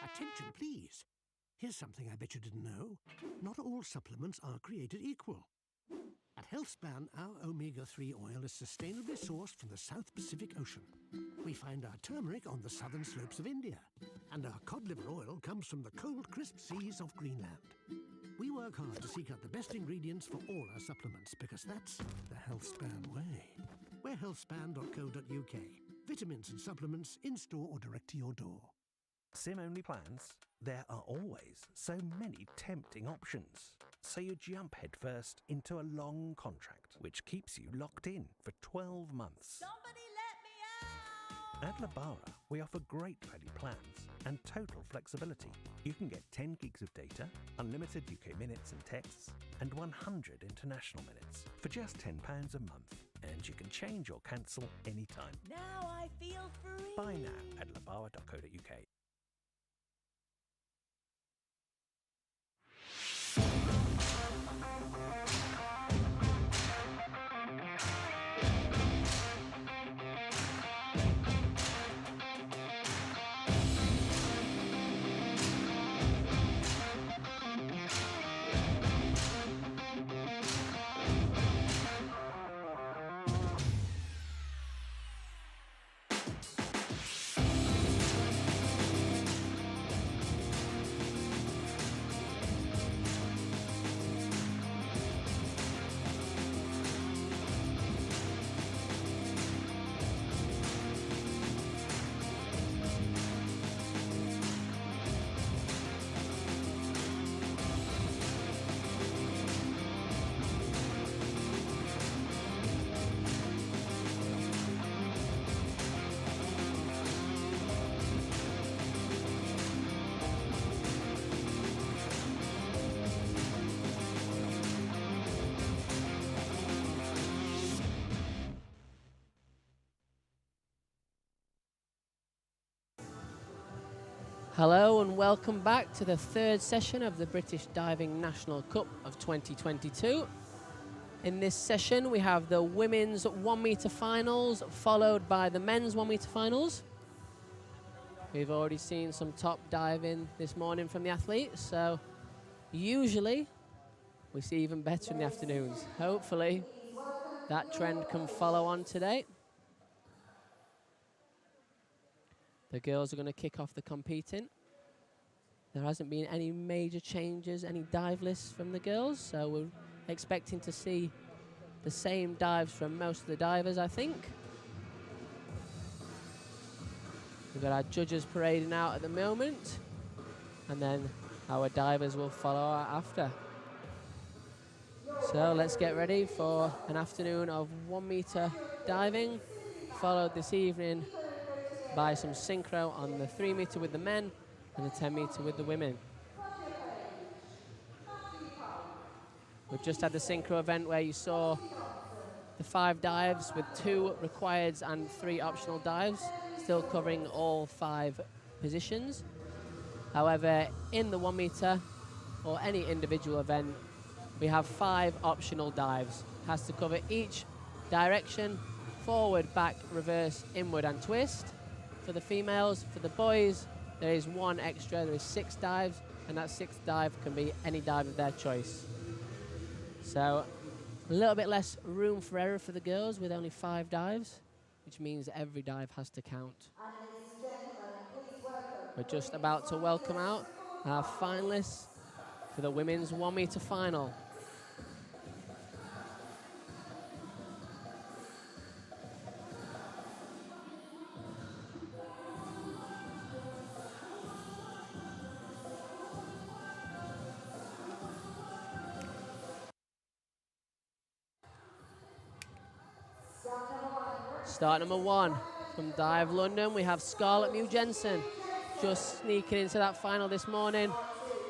Attention, please. Here's something I bet you didn't know. Not all supplements are created equal. At HealthSpan, our omega-3 oil is sustainably sourced from the South Pacific Ocean. We find our turmeric on the southern slopes of India. And our cod liver oil comes from the cold, crisp seas of Greenland. We work hard to seek out the best ingredients for all our supplements because that's the HealthSpan way. We're healthspan.co.uk. Vitamins and supplements in-store or direct to your door. SIM-only plans? There are always so many tempting options. So you jump headfirst into a long contract, which keeps you locked in for 12 months. Somebody let me out! At Labara, we offer great value plans and total flexibility. You can get 10 gigs of data, unlimited UK minutes and texts, and 100 international minutes for just £10 a month. And you can change or cancel anytime. Now I feel free! Buy now at labara.co.uk. Hello and welcome back to the third session of the British Diving National Cup of 2022. In this session we have the women's 1 metre finals followed by the men's 1 metre finals. We've already seen some top diving this morning from the athletes, so usually we see even better in the afternoons. Hopefully that trend can follow on today. The girls are going to kick off the competing. There hasn't been any major changes, any dive lists from the girls, so we're expecting to see the same dives from most of the divers, I think. We've got our judges parading out at the moment, and then our divers will follow after. So let's get ready for an afternoon of 1 metre diving, followed this evening by some synchro on the 3 metre with the men and the 10 metre with the women. We've just had the synchro event where you saw the 5 dives with 2 requireds and 3 optional dives, still covering all 5 positions. However, in the 1 metre or any individual event, we have 5 optional dives. Has to cover each direction, forward, back, reverse, inward and twist. For the females, for the boys, there is 1 extra, there is 6 dives, and that 6th dive can be any dive of their choice. So a little bit less room for error for the girls with only 5 dives, which means every dive has to count. We're just about to welcome out our finalists for the women's 1 metre final. Start number 1 from Dive London, we have Scarlett Mew-Jensen just sneaking into that final this morning.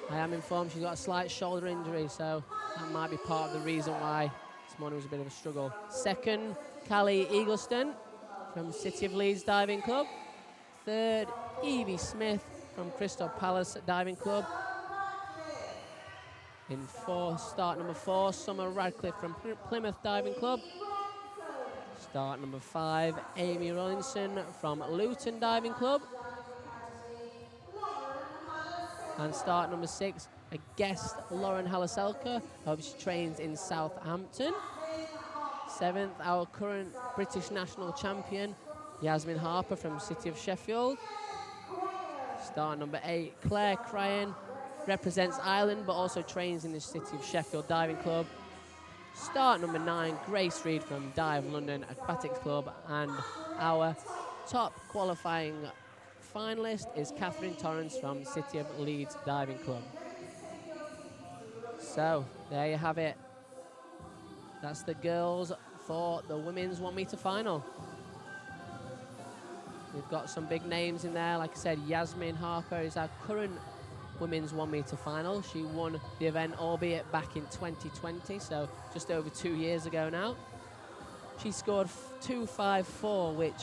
I am informed she's got a slight shoulder injury, so that might be part of the reason why this morning was a bit of a struggle. Second, Callie Eagleston from City of Leeds Diving Club. Third, Evie Smith from Crystal Palace Diving Club. In start number 4, Summer Radcliffe from Plymouth Diving Club. Start number 5, Amy Rollinson from Luton Diving Club. And start number 6, a guest, Lauren Halaselka. She trains in Southampton. 7th, our current British national champion, Yasmin Harper from City of Sheffield. Start number 8, Claire Cryan, represents Ireland but also trains in the City of Sheffield Diving Club. Start number 9, Grace Reed from Dive London Aquatics Club. And our top qualifying finalist is Catherine Torrance from City of Leeds Diving Club. So there you have it. That's the girls for the women's 1 meter final. We've got some big names in there. Like I said, Yasmin Harper is our current women's 1 meter final. She won the event, albeit back in 2020, so just over 2 years ago now. She scored 2.54, which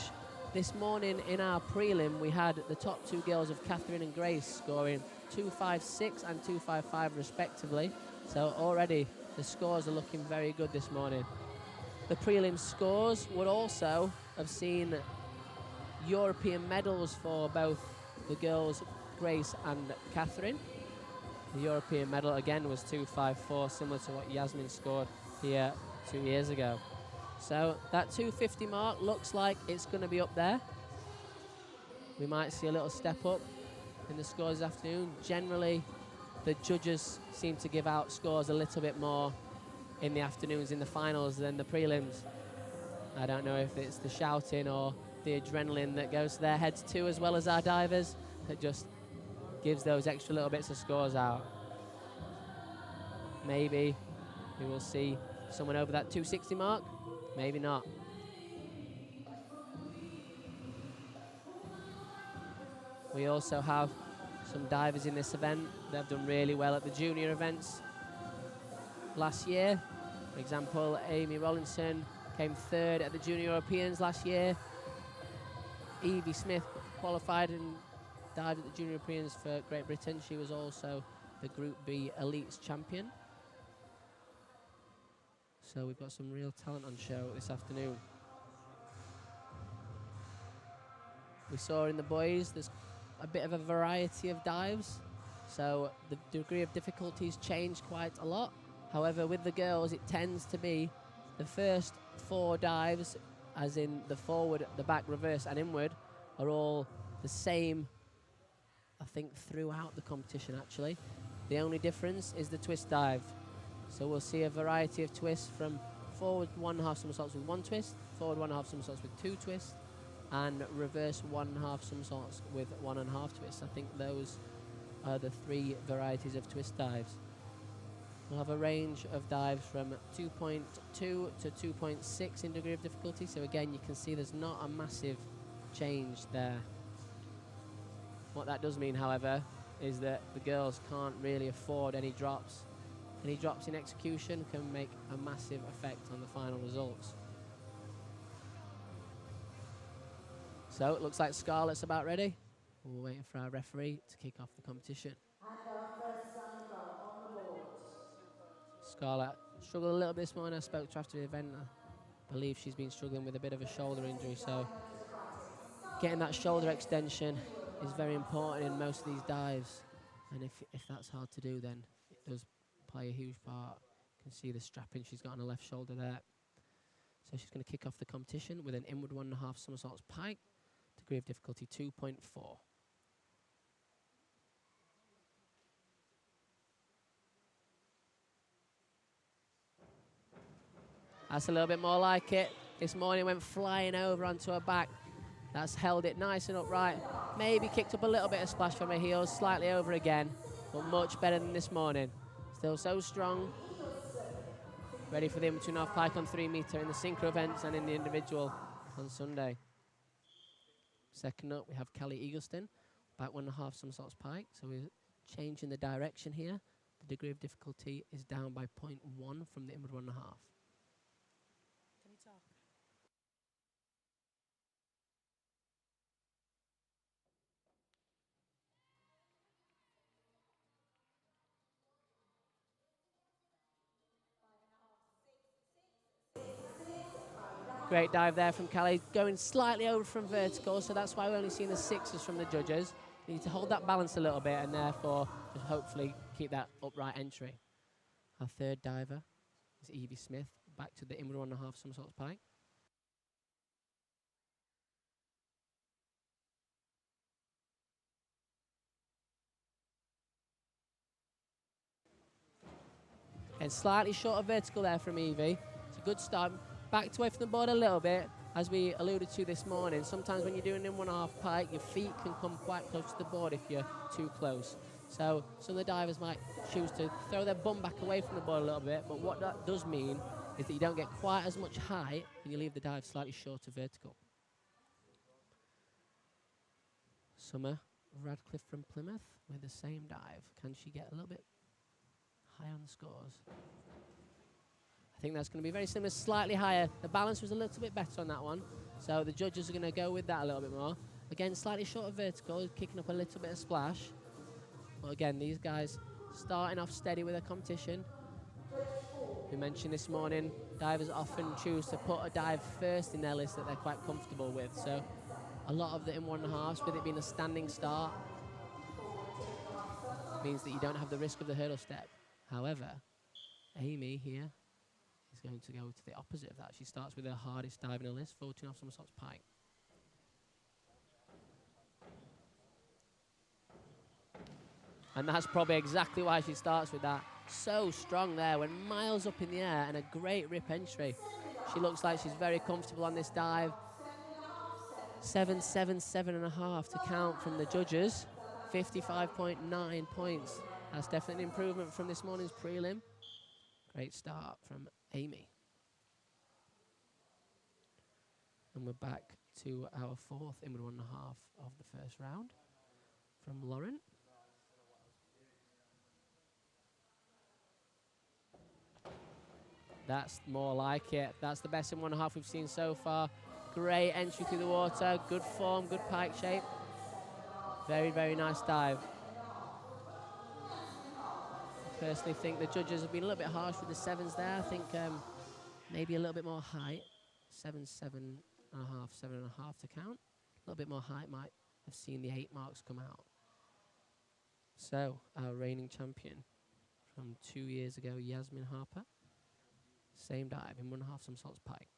this morning in our prelim, we had the top 2 girls of Catherine and Grace scoring 2.56 and 2.55 respectively. So already the scores are looking very good this morning. The prelim scores would also have seen European medals for both the girls, Grace and Catherine. The European medal again was 2.54, similar to what Yasmin scored here 2 years ago. So that 2.50 mark looks like it's going to be up there. We might see a little step up in the scores this afternoon. Generally, the judges seem to give out scores a little bit more in the afternoons in the finals than the prelims. I don't know if it's the shouting or the adrenaline that goes to their heads too, as well as our divers, that just gives those extra little bits of scores out. Maybe we will see someone over that 260 mark, maybe not. We also have some divers in this event that have done really well at the junior events last year. For example, Amy Rollinson came 3rd at the Junior Europeans last year. Evie Smith qualified and dived at the Junior Europeans for Great Britain. She was also the Group B Elites champion. So we've got some real talent on show this afternoon. We saw in the boys, there's a bit of a variety of dives. So the degree of difficulties changed quite a lot. However, with the girls, it tends to be the first 4 dives, as in the forward, the back, reverse, and inward, are all the same, I think, throughout the competition, actually. The only difference is the twist dive. So we'll see a variety of twists from forward 1.5 somersaults with 1 twist, forward 1.5 somersaults with 2 twists, and reverse 1.5 somersaults with 1.5 twists. I think those are the 3 varieties of twist dives. We'll have a range of dives from 2.2 to 2.6 in degree of difficulty. So again, you can see there's not a massive change there. What that does mean, however, is that the girls can't really afford any drops. Any drops in execution can make a massive effect on the final results. So it looks like Scarlett's about ready. We're waiting for our referee to kick off the competition. Scarlett struggled a little bit this morning. I spoke to her after the event. I believe she's been struggling with a bit of a shoulder injury, so getting that shoulder extension is very important in most of these dives. And if that's hard to do, then it does play a huge part. You can see the strapping she's got on her left shoulder there. So she's going to kick off the competition with an inward 1.5 somersaults pike, degree of difficulty 2.4. That's a little bit more like it. This morning went flying over onto her back. That's held it nice and upright. Maybe kicked up a little bit of splash from her heels, slightly over again, but much better than this morning. Still so strong. Ready for the inward 2.5 pike on 3 meter in the synchro events and in the individual on Sunday. Second up, we have Kelly Eagleston, back 1.5 somersaults pike. So we're changing the direction here. The degree of difficulty is down by 0.1 from the inward 1.5. Great dive there from Kelly, going slightly over from vertical, so that's why we're only seeing the 6s from the judges. You need to hold that balance a little bit, and therefore just hopefully keep that upright entry. Our third diver is Evie Smith, back to the inward 1.5 somersaults pike. And slightly short of vertical there from Evie. It's a good start. Backed away from the board a little bit. As we alluded to this morning, sometimes when you're doing an 1.5 pike, your feet can come quite close to the board if you're too close. So some of the divers might choose to throw their bum back away from the board a little bit, but what that does mean is that you don't get quite as much height and you leave the dive slightly short of vertical. Summer Radcliffe from Plymouth with the same dive. Can she get a little bit high on the scores? I think that's going to be very similar, slightly higher. The balance was a little bit better on that one, so the judges are going to go with that a little bit more. Again, slightly short of vertical, kicking up a little bit of splash. But again, these guys starting off steady with their competition. We mentioned this morning, divers often choose to put a dive first in their list that they're quite comfortable with. So a lot of the in 1.5s, with it being a standing start, means that you don't have the risk of the hurdle step. However, Amy here is going to go to the opposite of that. She starts with her hardest dive in her list, 14.5 somersaults pike. And that's probably exactly why she starts with that. So strong there, went miles up in the air and a great rip entry. She looks like she's very comfortable on this dive. 7, 7, 7.5 to count from the judges. 55.9 points. That's definitely an improvement from this morning's prelim. Great start from Amy. And we're back to our fourth inward 1.5 of the first round from Lauren. That's more like it. That's the best in 1.5 we've seen so far. Great entry through the water, good form, good pike shape. Very, very nice dive. I personally think the judges have been a little bit harsh with the 7s there. I think maybe a little bit more height. 7, 7.5, 7.5 to count. A little bit more height might have seen the 8 marks come out. So, our reigning champion from 2 years ago, Yasmin Harper. Same dive in 1.5 somersaults pike.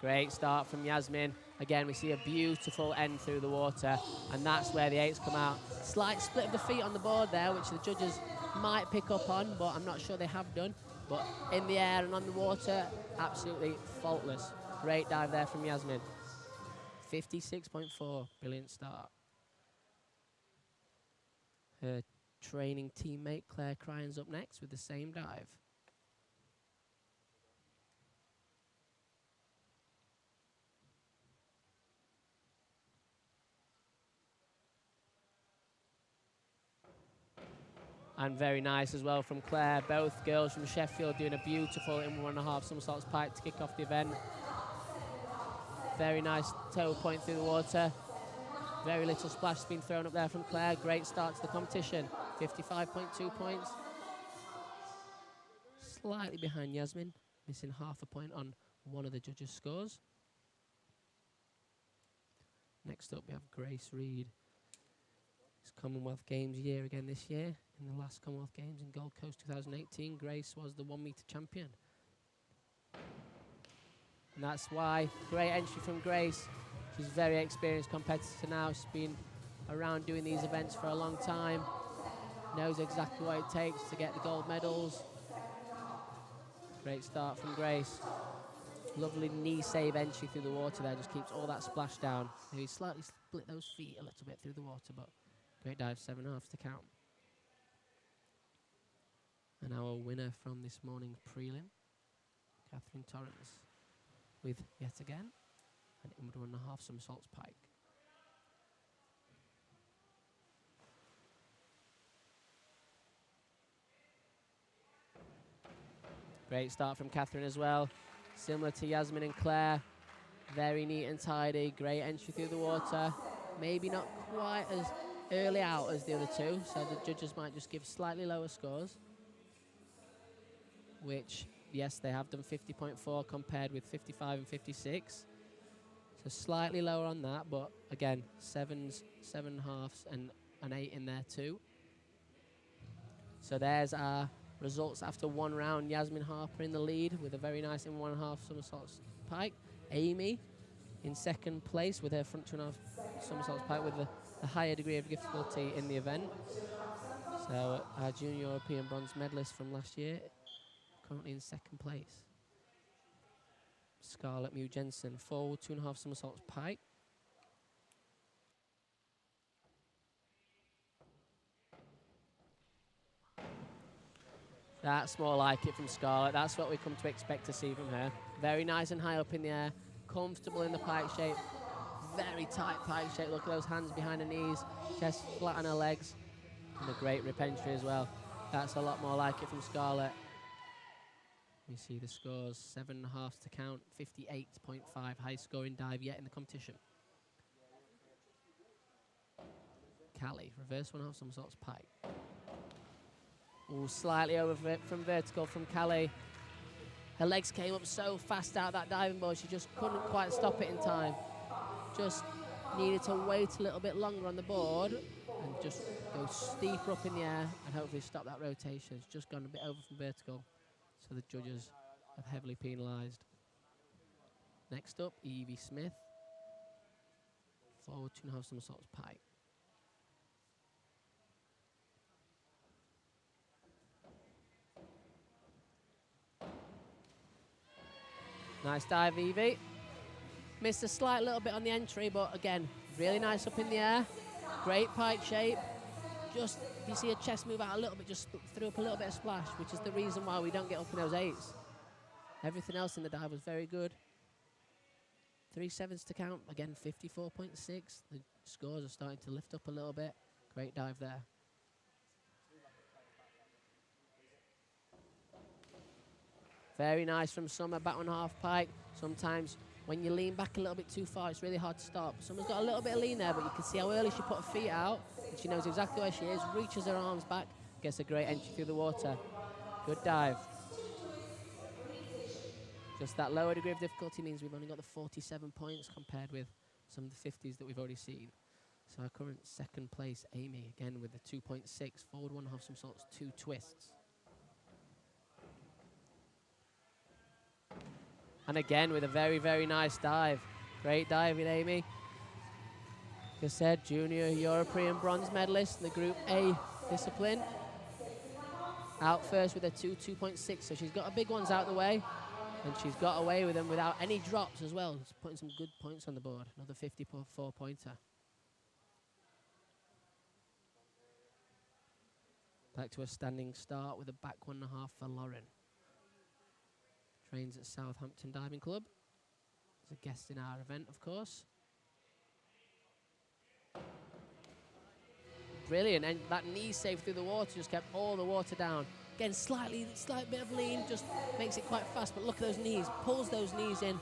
Great start from Yasmin. Again, we see a beautiful end through the water, and that's where the 8s come out. Slight split of the feet on the board there, which the judges might pick up on, but I'm not sure they have done. But in the air and on the water, absolutely faultless. Great dive there from Yasmin. 56.4, brilliant start. Her training teammate Claire Cryan's up next with the same dive. And very nice as well from Claire. Both girls from Sheffield doing a beautiful in 1.5 somersaults pike to kick off the event. Very nice toe point through the water. Very little splash has been thrown up there from Claire. Great start to the competition. 55.2 points. Slightly behind Yasmin, missing half a point on one of the judges' scores. Next up we have Grace Reed. It's Commonwealth Games year again this year. In the last Commonwealth Games in Gold Coast 2018, Grace was the 1 metre champion. And that's why, great entry from Grace. She's a very experienced competitor now. She's been around doing these events for a long time. Knows exactly what it takes to get the gold medals. Great start from Grace. Lovely knee save entry through the water there. Just keeps all that splash down. Maybe slightly split those feet a little bit through the water, but great dive, 7.5 to count. And our winner from this morning's prelim, Catherine Torrance, with yet again an inward 1.5 somersaults pike. Great start from Catherine as well. Similar to Yasmin and Claire. Very neat and tidy. Great entry through the water. Maybe not quite as early out as the other two, so the judges might just give slightly lower scores, which yes, they have done 50.4 compared with 55 and 56. So slightly lower on that, but again, 7s, 7 halves, and an 8 in there too. So there's our results after one round. Yasmin Harper in the lead with a very nice in 1.5 somersaults pike. Amy in second place with her front 2.5 somersaults pike with the higher degree of difficulty in the event. So our junior European bronze medalist from last year, currently in second place. Scarlett Mew Jensen, forward 2.5 somersaults pike. That's more like it from Scarlett. That's what we come to expect to see from her. Very nice and high up in the air, comfortable in the pike shape. Very tight pike shape. Look at those hands behind her knees, chest flat on her legs, and a great rip entry as well. That's a lot more like it from Scarlett. You see the scores, 7.5 to count, 58.5, highest scoring dive yet in the competition. Callie, reverse 1.5 somersaults pike. Ooh, slightly over from vertical from Callie. Her legs came up so fast out that diving board, she just couldn't quite stop it in time. Just needed to wait a little bit longer on the board and just go steeper up in the air and hopefully stop that rotation. It's just gone a bit over from vertical, so the judges have heavily penalised. Next up, Evie Smith. Forward 2.5 somersaults pike. Nice dive, Evie. Missed a slight little bit on the entry, but again, really nice up in the air. Great pike shape. Just, if you see her chest move out a little bit, just threw up a little bit of splash, which is the reason why we don't get up in those 8s. Everything else in the dive was very good. 3 7s to count. Again, 54.6. The scores are starting to lift up a little bit. Great dive there. Very nice from Summer, back 1.5 pike. Sometimes when you lean back a little bit too far, it's really hard to stop. Summer's got a little bit of lean there, but you can see how early she put her feet out, and she knows exactly where she is, reaches her arms back, gets a great entry through the water. Good dive. Just that lower degree of difficulty means we've only got the 47 points compared with some of the 50s that we've already seen. So our current second place, Amy, again with the 2.6, forward 1.5 somersaults, 2 twists. And again with a very, very nice dive. Great dive with Amy. Like I said, junior European bronze medalist in the Group A discipline. Out first with a 2.6, so she's got her big ones out the way. And she's got away with them without any drops as well. It's putting some good points on the board. Another 54-pointer. Back to a standing start with a back 1.5 for Lauren. Trains at Southampton Diving Club. As a guest in our event, of course. Brilliant, and that knee save through the water just kept all the water down. Again, slight bit of lean, just makes it quite fast, but look at those knees, pulls those knees in,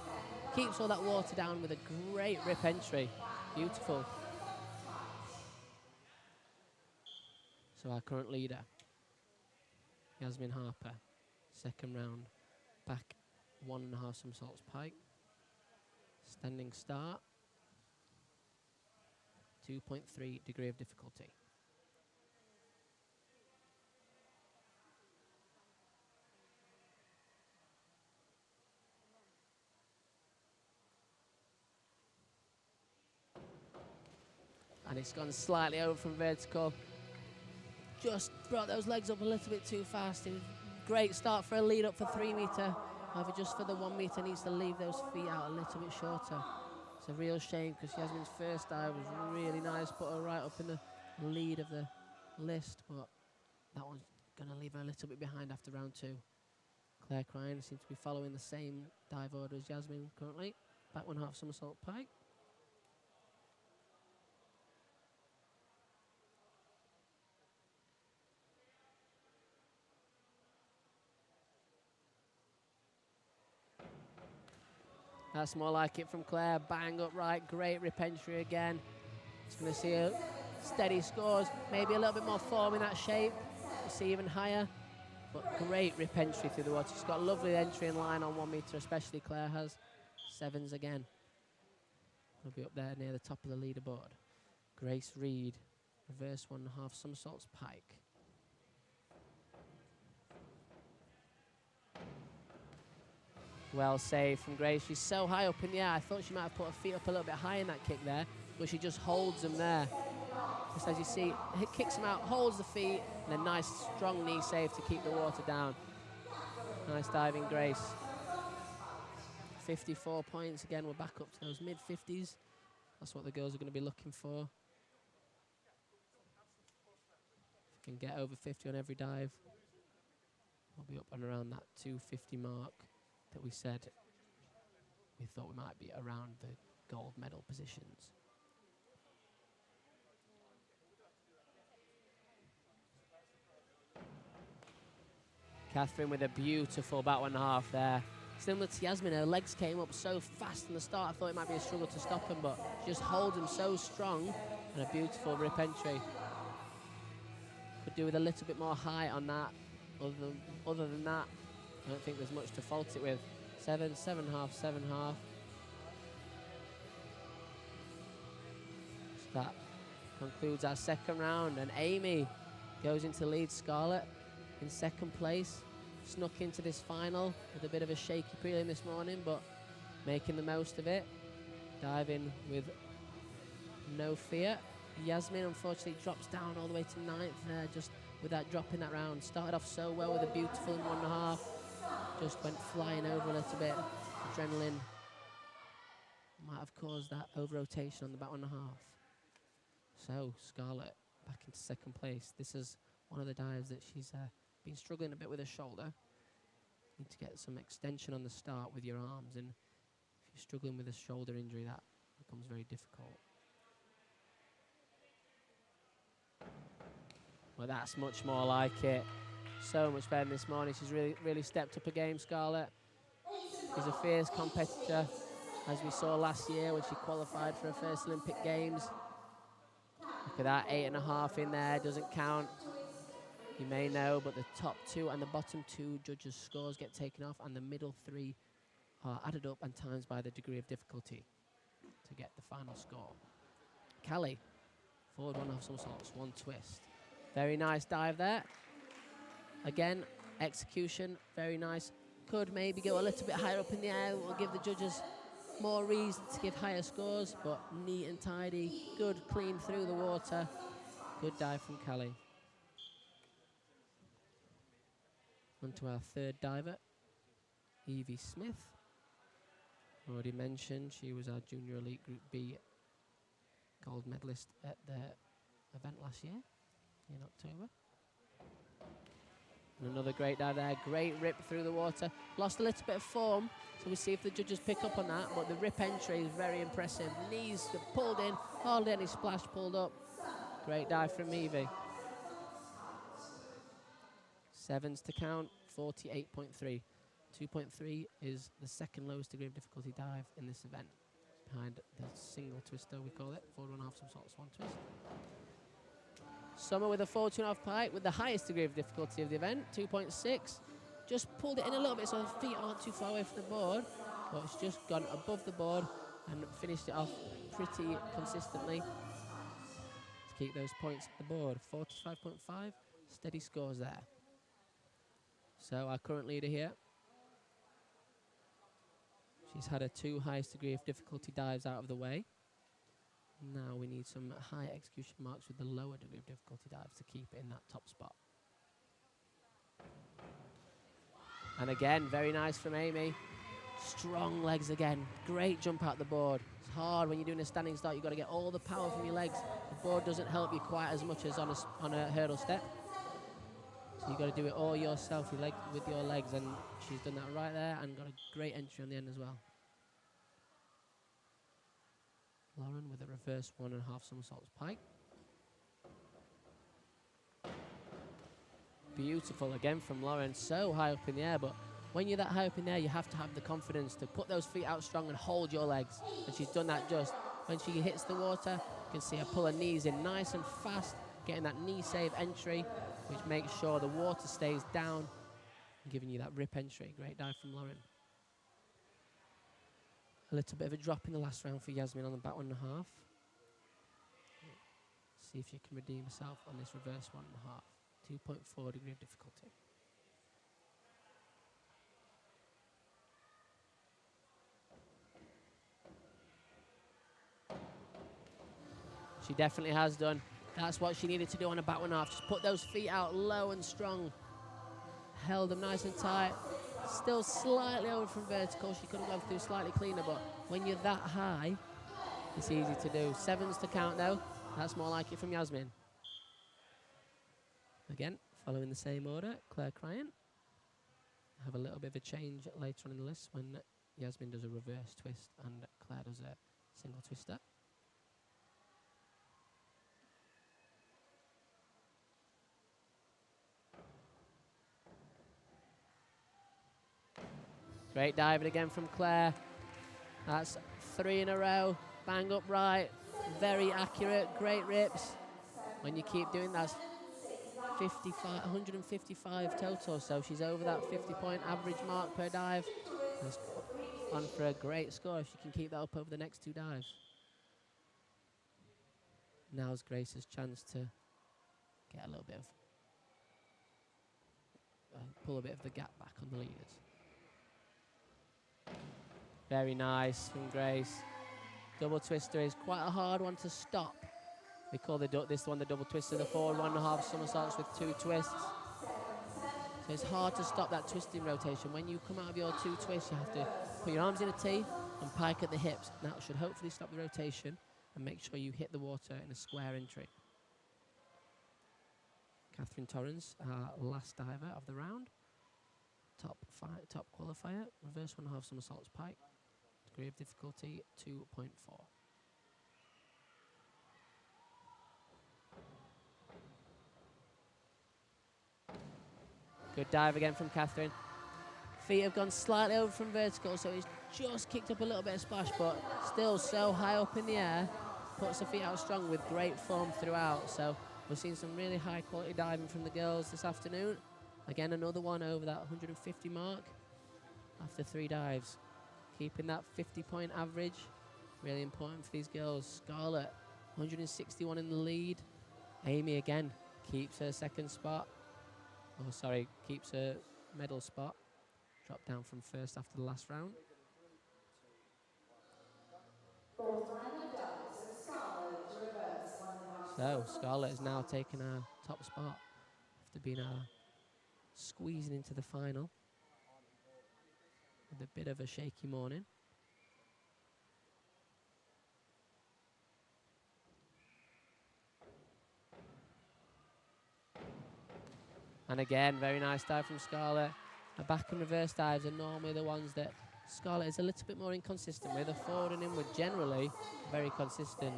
keeps all that water down with a great rip entry. Beautiful. So our current leader, Yasmin Harper, second round, back 1.5 somersaults pike. Standing start, 2.3 degree of difficulty. And it's gone slightly over from vertical. Just brought those legs up a little bit too fast. It was a great start for a lead up for 3 metre. However, just for the 1 metre, needs to leave those feet out a little bit shorter. It's a real shame because Yasmin's first dive was really nice. Put her right up in the lead of the list, but that one's going to leave her a little bit behind after round 2. Claire Crine seems to be following the same dive order as Yasmin currently. Back 1.5 somersault pike. That's more like it from Claire. Bang upright, great rip entry again. Just going to see a steady scores, maybe a little bit more form in that shape. You see even higher. but great rip entry through the water. She's got a lovely entry in line on 1 metre, especially Claire has. 7s again. We'll be up there near the top of the leaderboard. Grace Reed, reverse 1.5 somersaults pike. Well saved from Grace. She's so high up in the air. I thought she might have put her feet up a little bit high in that kick there, but she just holds them there. Just as you see, it kicks them out, holds the feet, and a nice strong knee save to keep the water down. Nice diving, Grace. 54 points. Again, we're back up to those mid-50s. That's what the girls are going to be looking for. If we can get over 50 on every dive, we'll be up and around that 250 mark that we said we thought we might be around the gold medal positions. Catherine with a beautiful back 1.5 there. Similar to Yasmin, her legs came up so fast in the start, I thought it might be a struggle to stop them, but she just holds them so strong, and a beautiful rip entry. Could do with a little bit more height on that. Other than that, I don't think there's much to fault it with. 7, 7.5, 7.5. So that concludes our second round, and Amy goes into lead. Scarlett in second place, snuck into this final with a bit of a shaky prelim this morning, but making the most of it, diving with no fear. Yasmin unfortunately drops down all the way to 9th there, just with that drop in that round. Started off so well with a beautiful 1.5, just went flying over a little bit. Adrenaline might have caused that over rotation on the back 1.5. So Scarlett back into second place. This is one of the dives that she's been struggling a bit with her shoulder. Need to get some extension on the start with your arms, and if you're struggling with a shoulder injury, that becomes very difficult. Well, that's much more like it. So much better than this morning. She's really stepped up her game, Scarlett. She's a fierce competitor, as we saw last year when she qualified for her first Olympic Games. Look at that, 8.5 in there, doesn't count. You may know, but the top 2 and the bottom 2 judges' scores get taken off, and the middle 3 are added up and times by the degree of difficulty to get the final score. Callie, forward 1.5 somersaults, 1 twist. Very nice dive there. Again, execution, very nice. Could maybe go a little bit higher up in the air. We'll give the judges more reason to give higher scores, but neat and tidy. Good, clean through the water. Good dive from Callie. On to our third diver, Evie Smith. Already mentioned, she was our Junior Elite Group B gold medalist at the event last year in October. And another great dive there, great rip through the water. Lost a little bit of form, so we'll see if the judges pick up on that, but the rip entry is very impressive. Knees pulled in, hardly any splash pulled up. Great dive from Evie. 7s to count, 48.3. 2.3 is the second lowest degree of difficulty dive in this event, behind the single twister, we call it, forward 1.5 somersaults, 1 twist. Summer with a forward 2.5 pike with the highest degree of difficulty of the event, 2.6. Just pulled it in a little bit so her feet aren't too far away from the board, but it's just gone above the board and finished it off pretty consistently to keep those points at the board. 45.5, steady scores there. So our current leader here, she's had her 2 highest degree of difficulty dives out of the way. Now we need some high execution marks with the lower degree of difficulty dives to keep it in that top spot. And again, very nice from Amy. Strong legs again. Great jump out the board. It's hard when you're doing a standing start. You've got to get all the power from your legs. The board doesn't help you quite as much as on a hurdle step. So you've got to do it all yourself with your legs, and she's done that right there and got a great entry on the end as well. Lauren with a reverse 1.5 somersaults pike. Beautiful again from Lauren, so high up in the air, but when you're that high up in the air, you have to have the confidence to put those feet out strong and hold your legs, and she's done that just. When she hits the water, you can see her pull her knees in nice and fast, getting that knee save entry, which makes sure the water stays down giving you that rip entry. Great dive from Lauren. A little bit of a drop in the last round for Yasmin on the back 1.5. See if she can redeem herself on this reverse 1.5. 2.4 degree of difficulty. She definitely has done. That's what she needed to do on a back 1.5. Just put those feet out low and strong. Held them nice and tight. Still slightly over from vertical. She could have gone through slightly cleaner, but when you're that high, it's easy to do. 7s to count though. That's more like it from Yasmin. Again, following the same order, Claire Cryan. Have a little bit of a change later on in the list when Yasmin does a reverse twist and Claire does a single twister. Great diving again from Claire. That's 3 in a row. Bang up right. Very accurate. Great rips. When you keep doing that, 155 total. So she's over that 50-point average mark per dive. That's on for a great score if she can keep that up over the next 2 dives. Now's Grace's chance to get a little bit of, pull a bit of the gap back on the leaders. Very nice from Grace. Double twister is quite a hard one to stop. We call this one the double twister, the forward 1.5 somersaults with 2 twists. So it's hard to stop that twisting rotation. When you come out of your 2 twists, you have to put your arms in a T and pike at the hips. That should hopefully stop the rotation and make sure you hit the water in a square entry. Catherine Torrance, our last diver of the round. Top qualifier, reverse 1.5 somersaults pike. Degree of difficulty 2.4. Good dive again from Catherine. Feet have gone slightly over from vertical, so he's just kicked up a little bit of splash, but still so high up in the air. Puts the feet out strong with great form throughout. So we're seeing some really high quality diving from the girls this afternoon. Again, another one over that 150 mark after 3 dives. Keeping that 50-point average, really important for these girls. Scarlett, 161 in the lead. Amy again keeps her second spot. Oh, sorry, keeps her medal spot. Dropped down from first after the last round. So Scarlett has now taken her top spot after being squeezing into the final with a bit of a shaky morning. And again, very nice dive from Scarlett. Her back and reverse dives are normally the ones that Scarlett is a little bit more inconsistent with. Her forward and inward generally very consistent.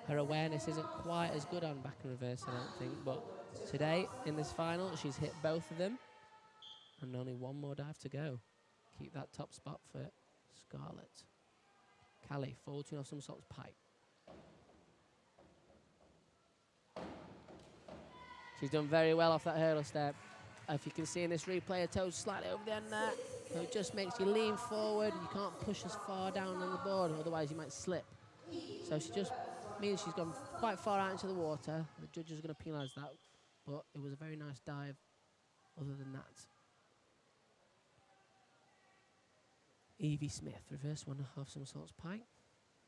Her awareness isn't quite as good on back and reverse, I don't think, but today in this final she's hit both of them and only one more dive to go. Keep that top spot for Scarlett. Callie, forward 2.5 somersaults pike. She's done very well off that hurdle step. If you can see in this replay, her toes slightly over the end there. So it just makes you lean forward. You can't push as far down on the board, otherwise you might slip. So she just means she's gone quite far out into the water. The judges are going to penalise that, but it was a very nice dive other than that. Evie Smith, reverse 1.5 somersaults pike.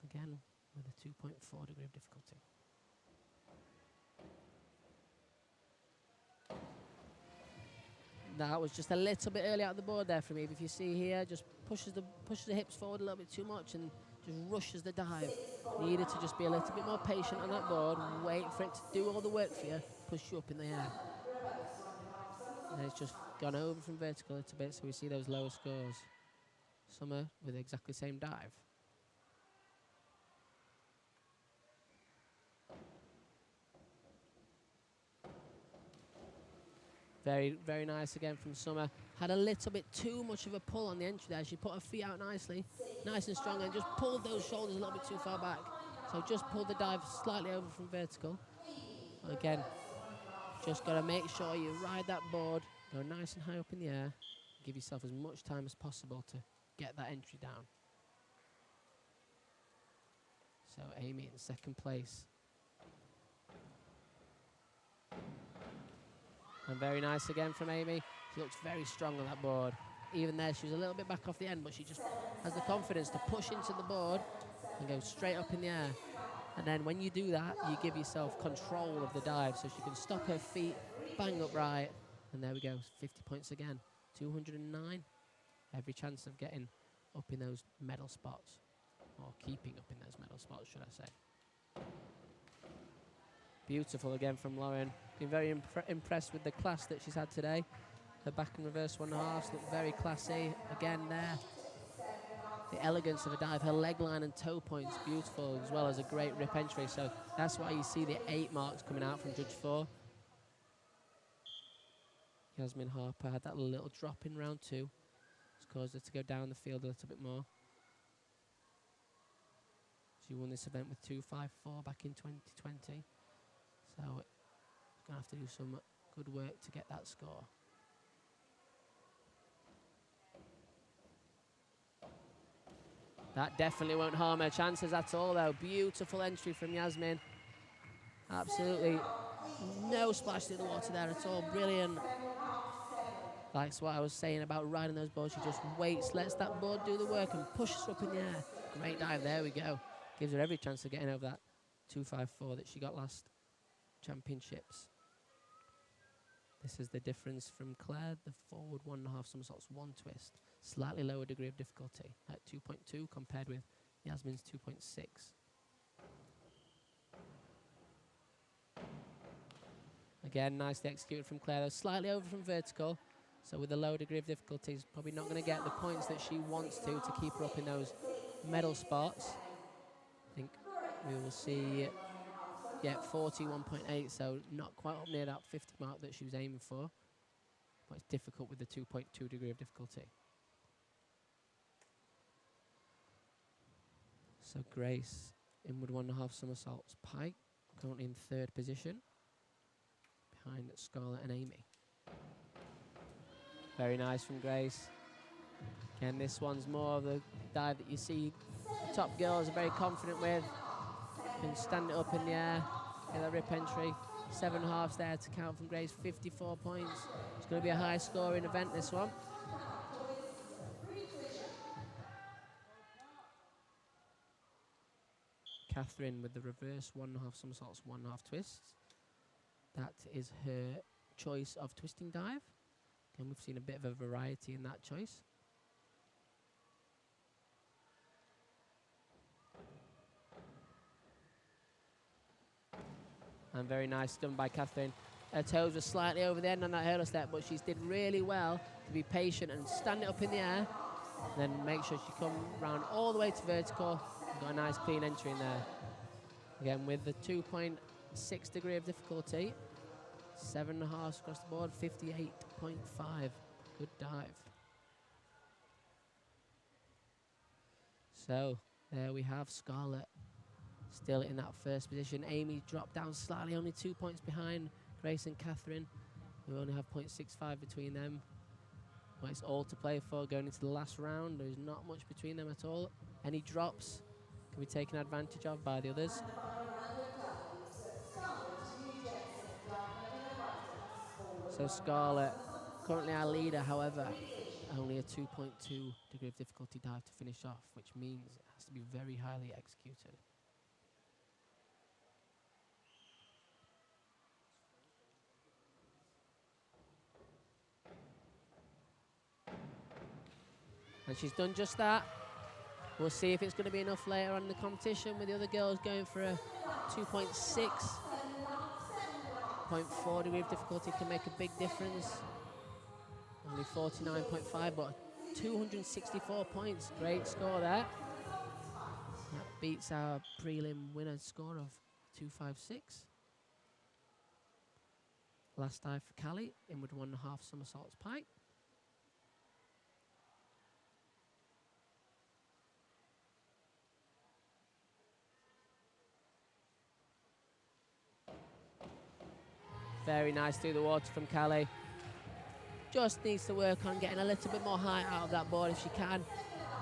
Again, with a 2.4 degree of difficulty. That was just a little bit early out the board there from Eve. If you see here, just pushes the hips forward a little bit too much and just rushes the dive. Needed to just be a little bit more patient on that board, wait for it to do all the work for you, push you up in the air. And it's just gone over from vertical a little bit, so we see those lower scores. Summer with exactly the same dive. Very, very nice again from Summer. Had a little bit too much of a pull on the entry there. She put her feet out nicely, nice and strong, and just pulled those shoulders a little bit too far back. So just pulled the dive slightly over from vertical. Again, just got to make sure you ride that board Go nice and high up in the air. Give yourself as much time as possible to get that entry down. So Amy in second place. And very nice again from Amy. She looks very strong on that board. Even there, she was a little bit back off the end, but she just has the confidence to push into the board and go straight up in the air. And then when you do that, you give yourself control of the dive, so she can stop her feet, bang upright, and there we go, 50 points again. 209. Every chance of getting up in those medal spots, or keeping up in those medal spots, should I say. Beautiful again from Lauren. Been very impressed with the class that she's had today. Her back and reverse 1.5s look very classy. Again there, the elegance of a dive, her leg line and toe points beautiful, as well as a great rip entry. So that's why you see the 8 marks coming out from Judge 4. Yasmin Harper had that little drop in round 2. It's caused her to go down the field a little bit more. She won this event with 2.54 back in 2020. So going to have to do some good work to get that score. That definitely won't harm her chances at all, though. Beautiful entry from Yasmin. Absolutely no splash through the water there at all. Brilliant. That's what I was saying about riding those boards. She just waits, lets that board do the work and pushes up in the air. Great dive. There we go. Gives her every chance of getting over that 2.54 that she got last championships. This is the difference from Claire. The forward 1.5 somersaults, 1 twist. Slightly lower degree of difficulty at 2.2 compared with Yasmin's 2.6. Again, nicely executed from Claire, though. Slightly over from vertical. So with a lower degree of difficulty, she's probably not going to get the points that she wants to keep her up in those medal spots. I think we will see, 41.8, so not quite up near that 50 mark that she was aiming for. But it's difficult with the 2.2 degree of difficulty. So Grace, inward 1.5 somersaults pike, currently in 3rd position, behind Scarlett and Amy. Very nice from Grace. Again, this one's more of the dive that you see the top girls are very confident with. Can stand it up in the air, get a rip entry. 7.5s there to count from Grace, 54 points. It's going to be a high scoring event, this one. Catherine with the reverse 1.5 somersaults, 1.5 twists. That is her choice of twisting dive. And we've seen a bit of a variety in that choice. And very nice done by Catherine. Her toes were slightly over the end on that hurdle step, but she's did really well to be patient and stand it up in the air. And then make sure she come round all the way to vertical. Got a nice clean entry in there. Again, with the 2.6 degree of difficulty. 7.5 across the board, 58.5. Good dive. So, there we have Scarlett still in that 1st position. Amy dropped down slightly, only 2 points behind Grace and Catherine, who only have 0.65 between them. But it's all to play for going into the last round. There's not much between them at all. Any drops can be taken advantage of by the others. So Scarlett, currently our leader, however, only a 2.2 degree of difficulty dive to finish off, which means it has to be very highly executed. And she's done just that. We'll see if it's going to be enough later on in the competition with the other girls going for a 2.6. 0.4 degree of difficulty can make a big difference. Only 49.5, but 264 points. Great score there. That beats our prelim winner score of 256. Last dive for Callie, inward 1.5 somersaults pike. Very nice through the water from Callie. just needs to work on getting a little bit more height out of that board if she can.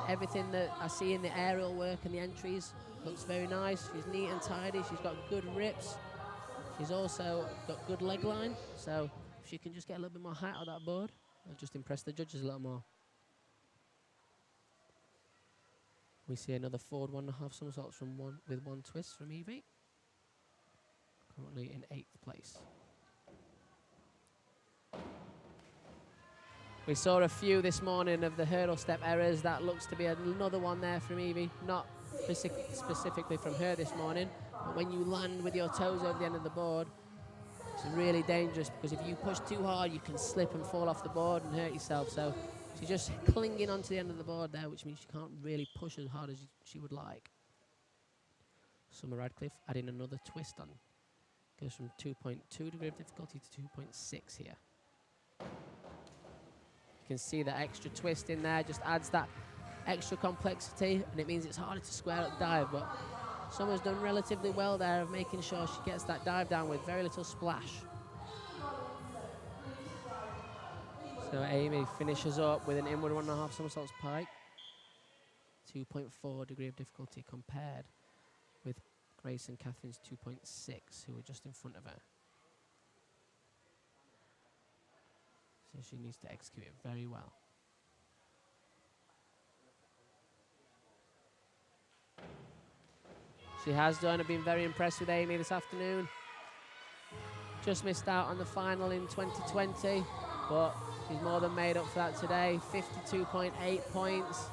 Everything that I see in the aerial work and the entries looks very nice. She's neat and tidy. She's got good rips. She's also got good leg line. So if she can just get a little bit more height out of that board, it'll just impress the judges a little more. We see another forward 1.5 somersaults with one twist from Evie. Currently in 8th place. We saw a few this morning of the hurdle step errors. That looks to be another one there from Evie. Not specifically from her this morning, but when you land with your toes over the end of the board, it's really dangerous because if you push too hard, you can slip and fall off the board and hurt yourself. So she's just clinging onto the end of the board there, which means she can't really push as hard as she would like. Summer Radcliffe adding another twist on. Goes from 2.2 degree of difficulty to 2.6 here. You can see the extra twist in there, just adds that extra complexity, and it means it's harder to square up the dive, but Summer's done relatively well there of making sure she gets that dive down with very little splash. So Amy finishes up with an inward 1.5 somersaults pike. 2.4 degree of difficulty compared with Grace and Catherine's 2.6, who were just in front of her. So she needs to execute it very well. She has done. I've been very impressed with Amy this afternoon. Just missed out on the final in 2020, but she's more than made up for that today. 52.8 points.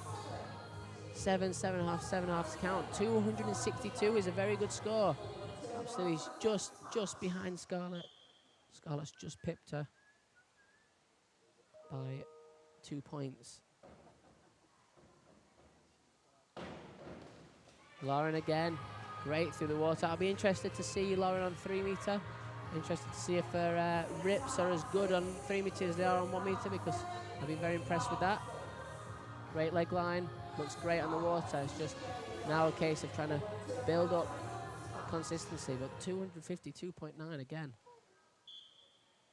7.5 to count. 262 is a very good score. Absolutely, just behind Scarlett. Scarlett's just pipped her by 2 points. Lauren again, great through the water. I'll be interested to see Lauren on 3 metre. Interested to see if her rips are as good on 3 metre as they are on 1 metre, because I've been very impressed with that. Great leg line, looks great on the water. It's just now a case of trying to build up consistency, but 252.9 again.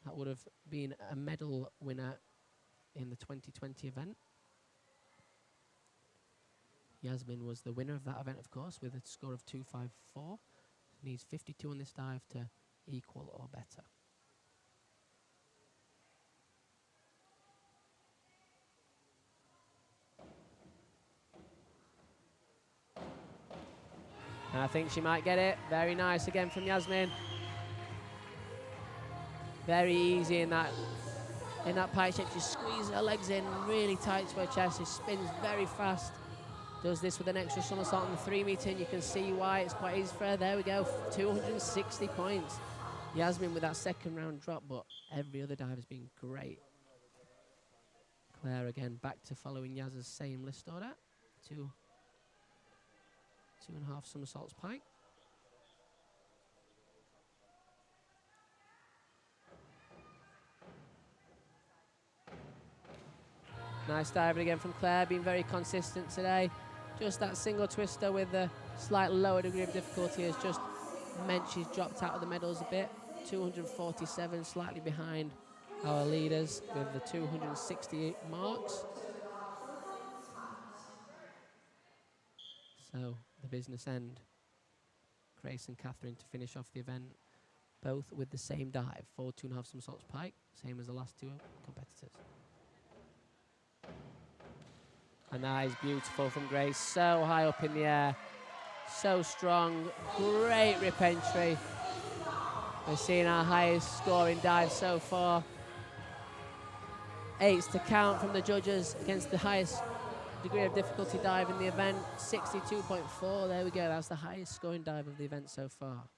That would have been a medal winner in the 2020 event. Yasmin was the winner of that event, of course, with a score of 254. Needs 52 on this dive to equal or better. And I think she might get it. Very nice again from Yasmin. Very easy in that pike shape. She squeezes her legs in really tight to her chest. She spins very fast. Does this with an extra somersault on the 3 metre, and you can see why it's quite easy for her. There we go, 260 points. Yasmin with that second round drop, but every other dive has been great. Claire again back to following Yaz's same list order. 2.5 somersaults pike. Nice diving again from Claire, being very consistent today. Just that single twister with a slightly lower degree of difficulty has just meant she's dropped out of the medals a bit. 247, slightly behind our leaders with the 268 marks. So the business end. Grace and Catherine to finish off the event, both with the same dive, forward 2.5 somersaults pike, same as the last two competitors. And that is beautiful from Grace, so high up in the air, so strong, great rip entry. We're seeing our highest scoring dive so far. 8s to count from the judges against the highest degree of difficulty dive in the event, 62.4. There we go, that's the highest scoring dive of the event so far.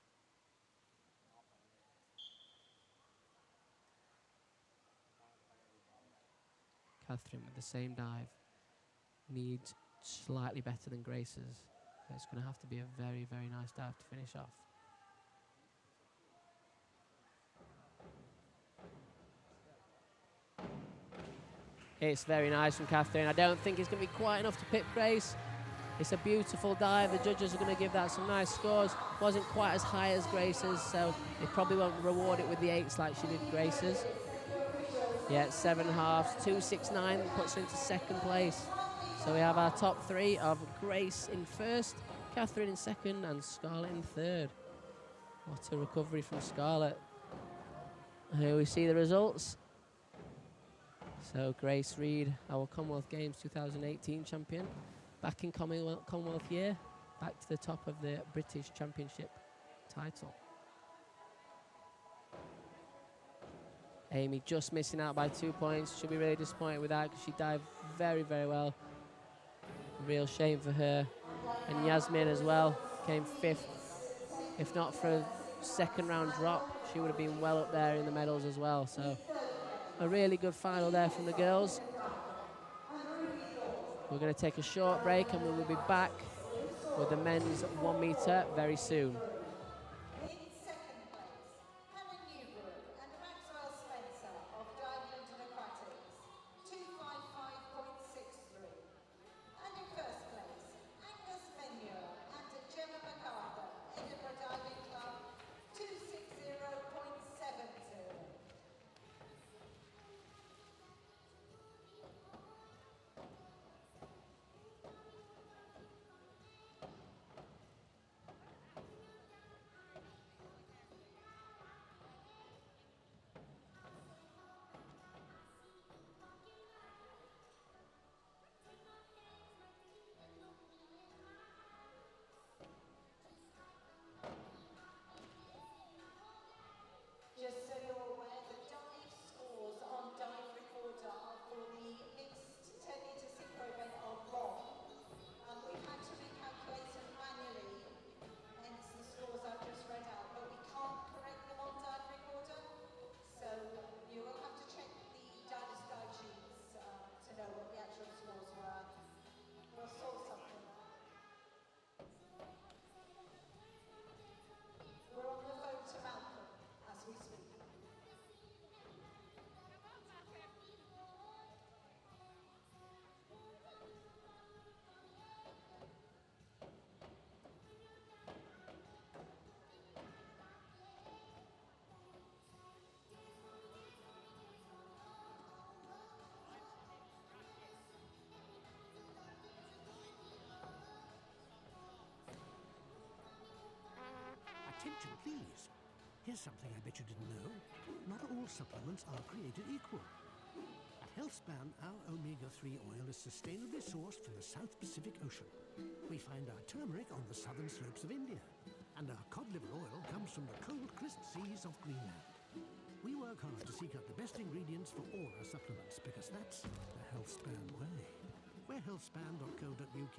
Catherine with the same dive. Needs slightly better than Grace's. It's going to have to be a very, very nice dive to finish off. It's very nice from Catherine. I don't think it's going to be quite enough to pip Grace. It's a beautiful dive. The judges are going to give that some nice scores. Wasn't quite as high as Grace's, so they probably won't reward it with the 8s like she did Grace's. Yeah, 7 halves, 269 puts her into second place. So we have our top three of Grace in first, Catherine in second, and Scarlett in third. What a recovery from Scarlett. Here we see the results. So Grace Reid, our Commonwealth Games 2018 champion, back in Commonwealth year, back to the top of the British Championship title. Amy just missing out by 2 points. She'll be really disappointed with that because she dived very, very well. Real shame for her. And Yasmin as well came fifth. If not for a second round drop, she would have been well up there in the medals as well. So a really good final there from the girls. We're going to take a short break and we will be back with the men's 1 metre very soon. Attention, please. Here's something I bet you didn't know. Not all supplements are created equal. At Healthspan, our omega-3 oil is sustainably sourced from the South Pacific Ocean. We find our turmeric on the southern slopes of India, and our cod liver oil comes from the cold, crisp seas of Greenland. We work hard to seek out the best ingredients for all our supplements, because that's the Healthspan way. We're healthspan.co.uk.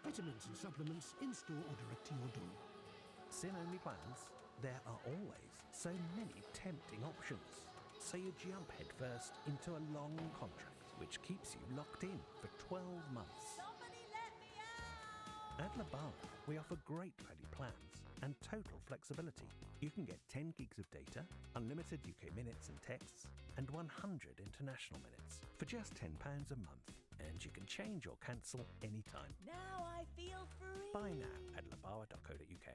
Vitamins and supplements in-store or direct to your door. SIM-only plans? There are always so many tempting options. So you jump headfirst into a long contract, which keeps you locked in for 12 months. Somebody let me out! At Labara, we offer great Paddy plans and total flexibility. You can get 10 gigs of data, unlimited UK minutes and texts, and 100 international minutes for just £10 a month. And you can change or cancel anytime. Now I feel free! Buy now at labara.co.uk.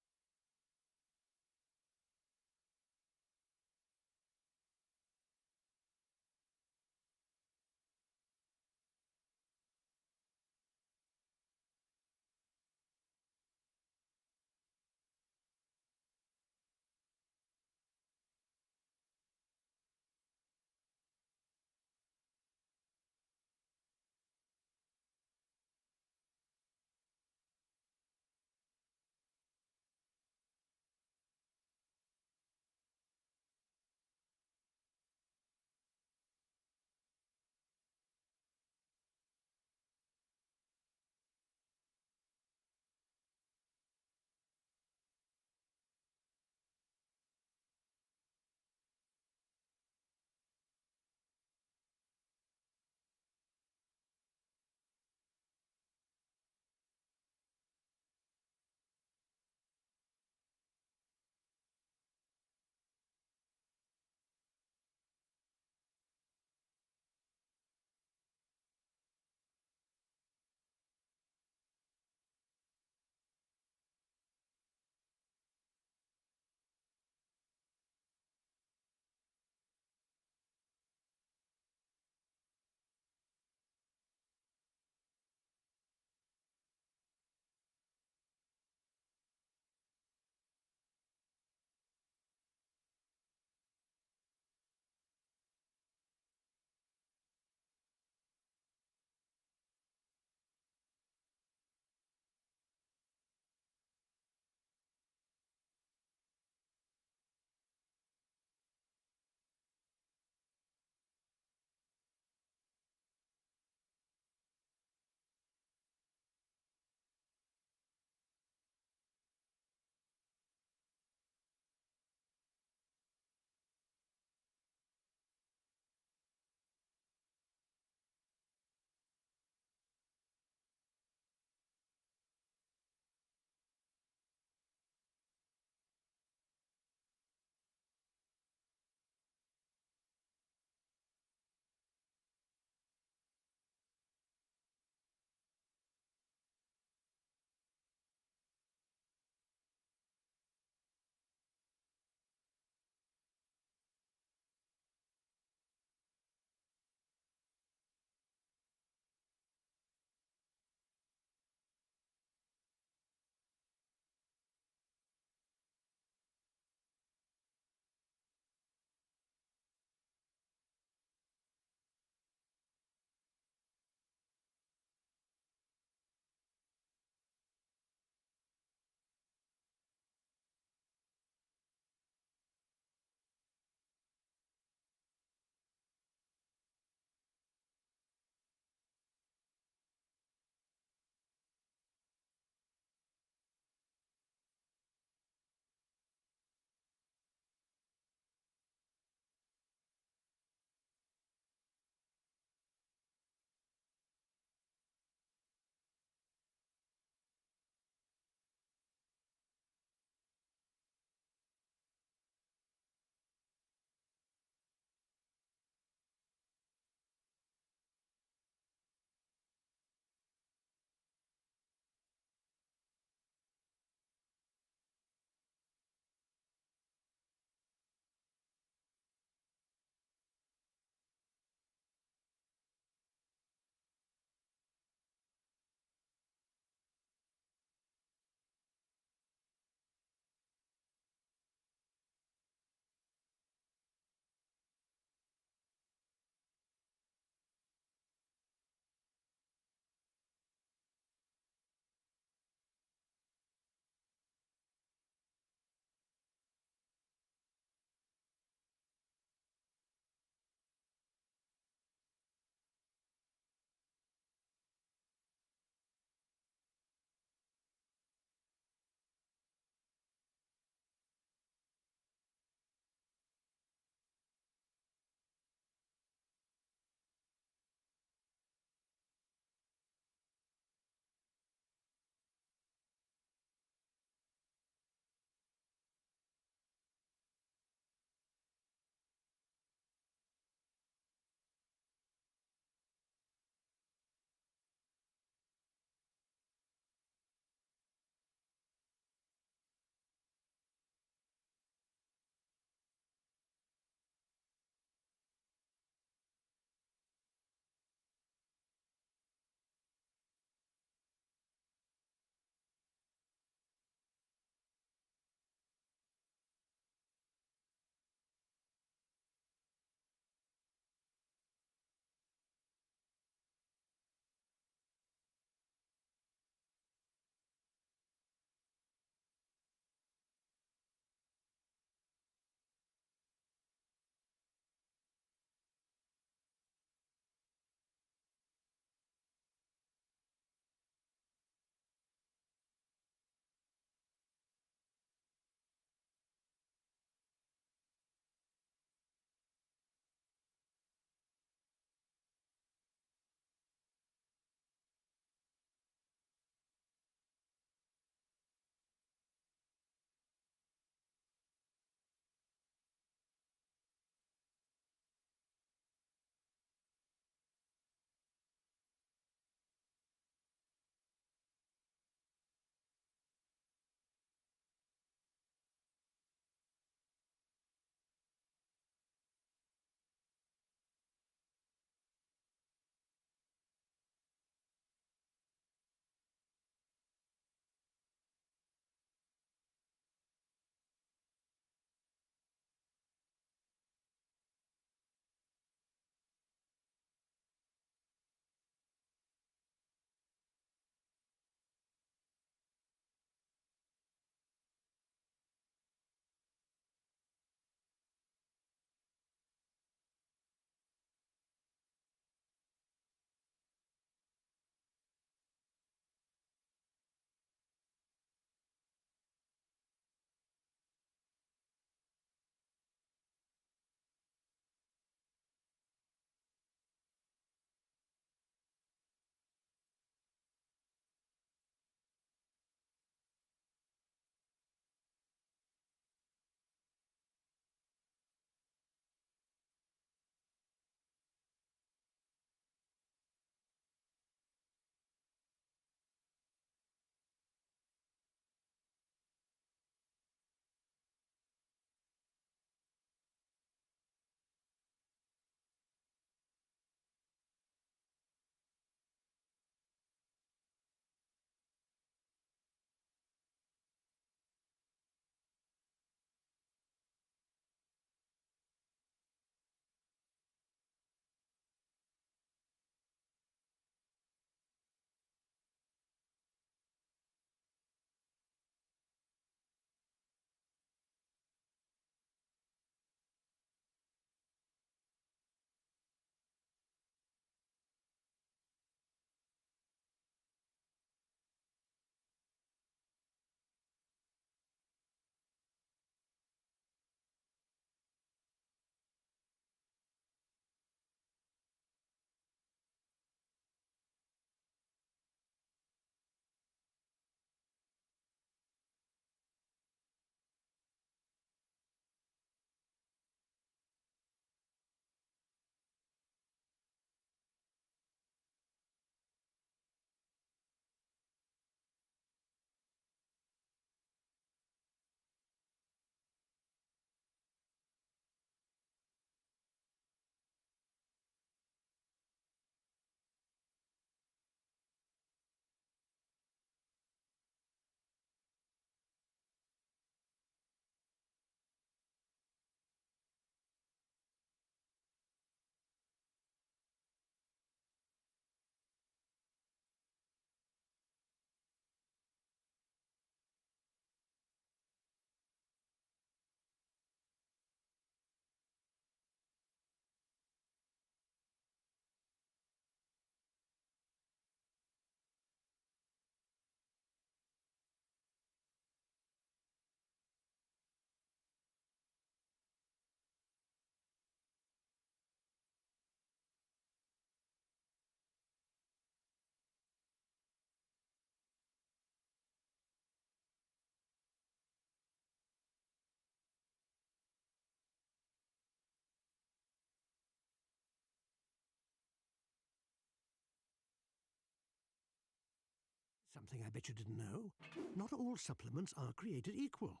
Something I bet you didn't know. Not all supplements are created equal.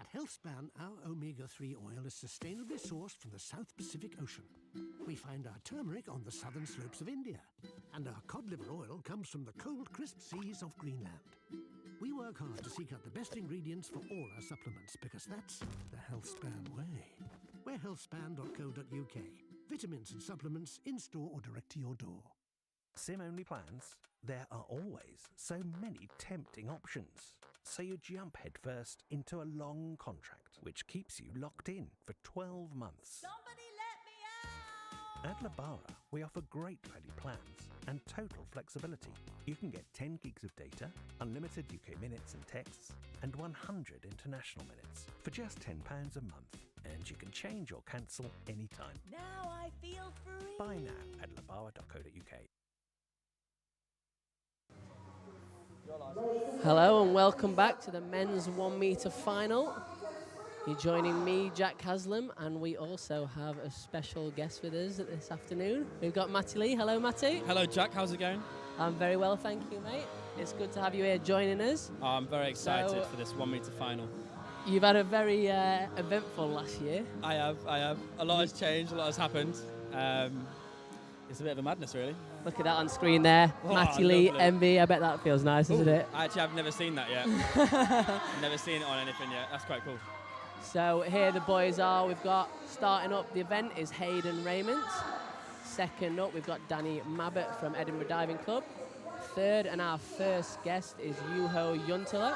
At HealthSpan, our omega-3 oil is sustainably sourced from the South Pacific Ocean. We find our turmeric on the southern slopes of India, and our cod liver oil comes from the cold, crisp seas of Greenland. We work hard to seek out the best ingredients for all our supplements, because that's the HealthSpan way. We're healthspan.co.uk. Vitamins and supplements in-store or direct to your door. SIM-only plans? There are always so many tempting options. So you jump headfirst into a long contract, which keeps you locked in for 12 months. Somebody let me out! At Labara, we offer great value plans and total flexibility. You can get 10 gigs of data, unlimited UK minutes and texts, and 100 international minutes for just £10 a month. And you can change or cancel anytime. Now I feel free. Buy now at labara.co.uk. Hello and welcome back to the men's 1 metre final. You're joining me, Jack Haslam, and we also have a special guest with us this afternoon. We've got Matty Lee. Hello, Matty. Hello, Jack. How's it going? I'm very well, thank you, mate. It's good to have you here joining us. Oh, I'm very excited for this 1 metre final. You've had a very eventful last year. I have. A lot has changed, a lot has happened. It's a bit of a madness, really. Look at that on screen there. Oh, Matty Lee, lovely. MB. I bet that feels nice, doesn't it? Actually, I've never seen that yet. Never seen it on anything yet. That's quite cool. So here the boys are. We've got, starting up the event is Hayden Raymond. Second up, we've got Danny Mabbott from Edinburgh Diving Club. Third, and our first guest is Juho Juntila.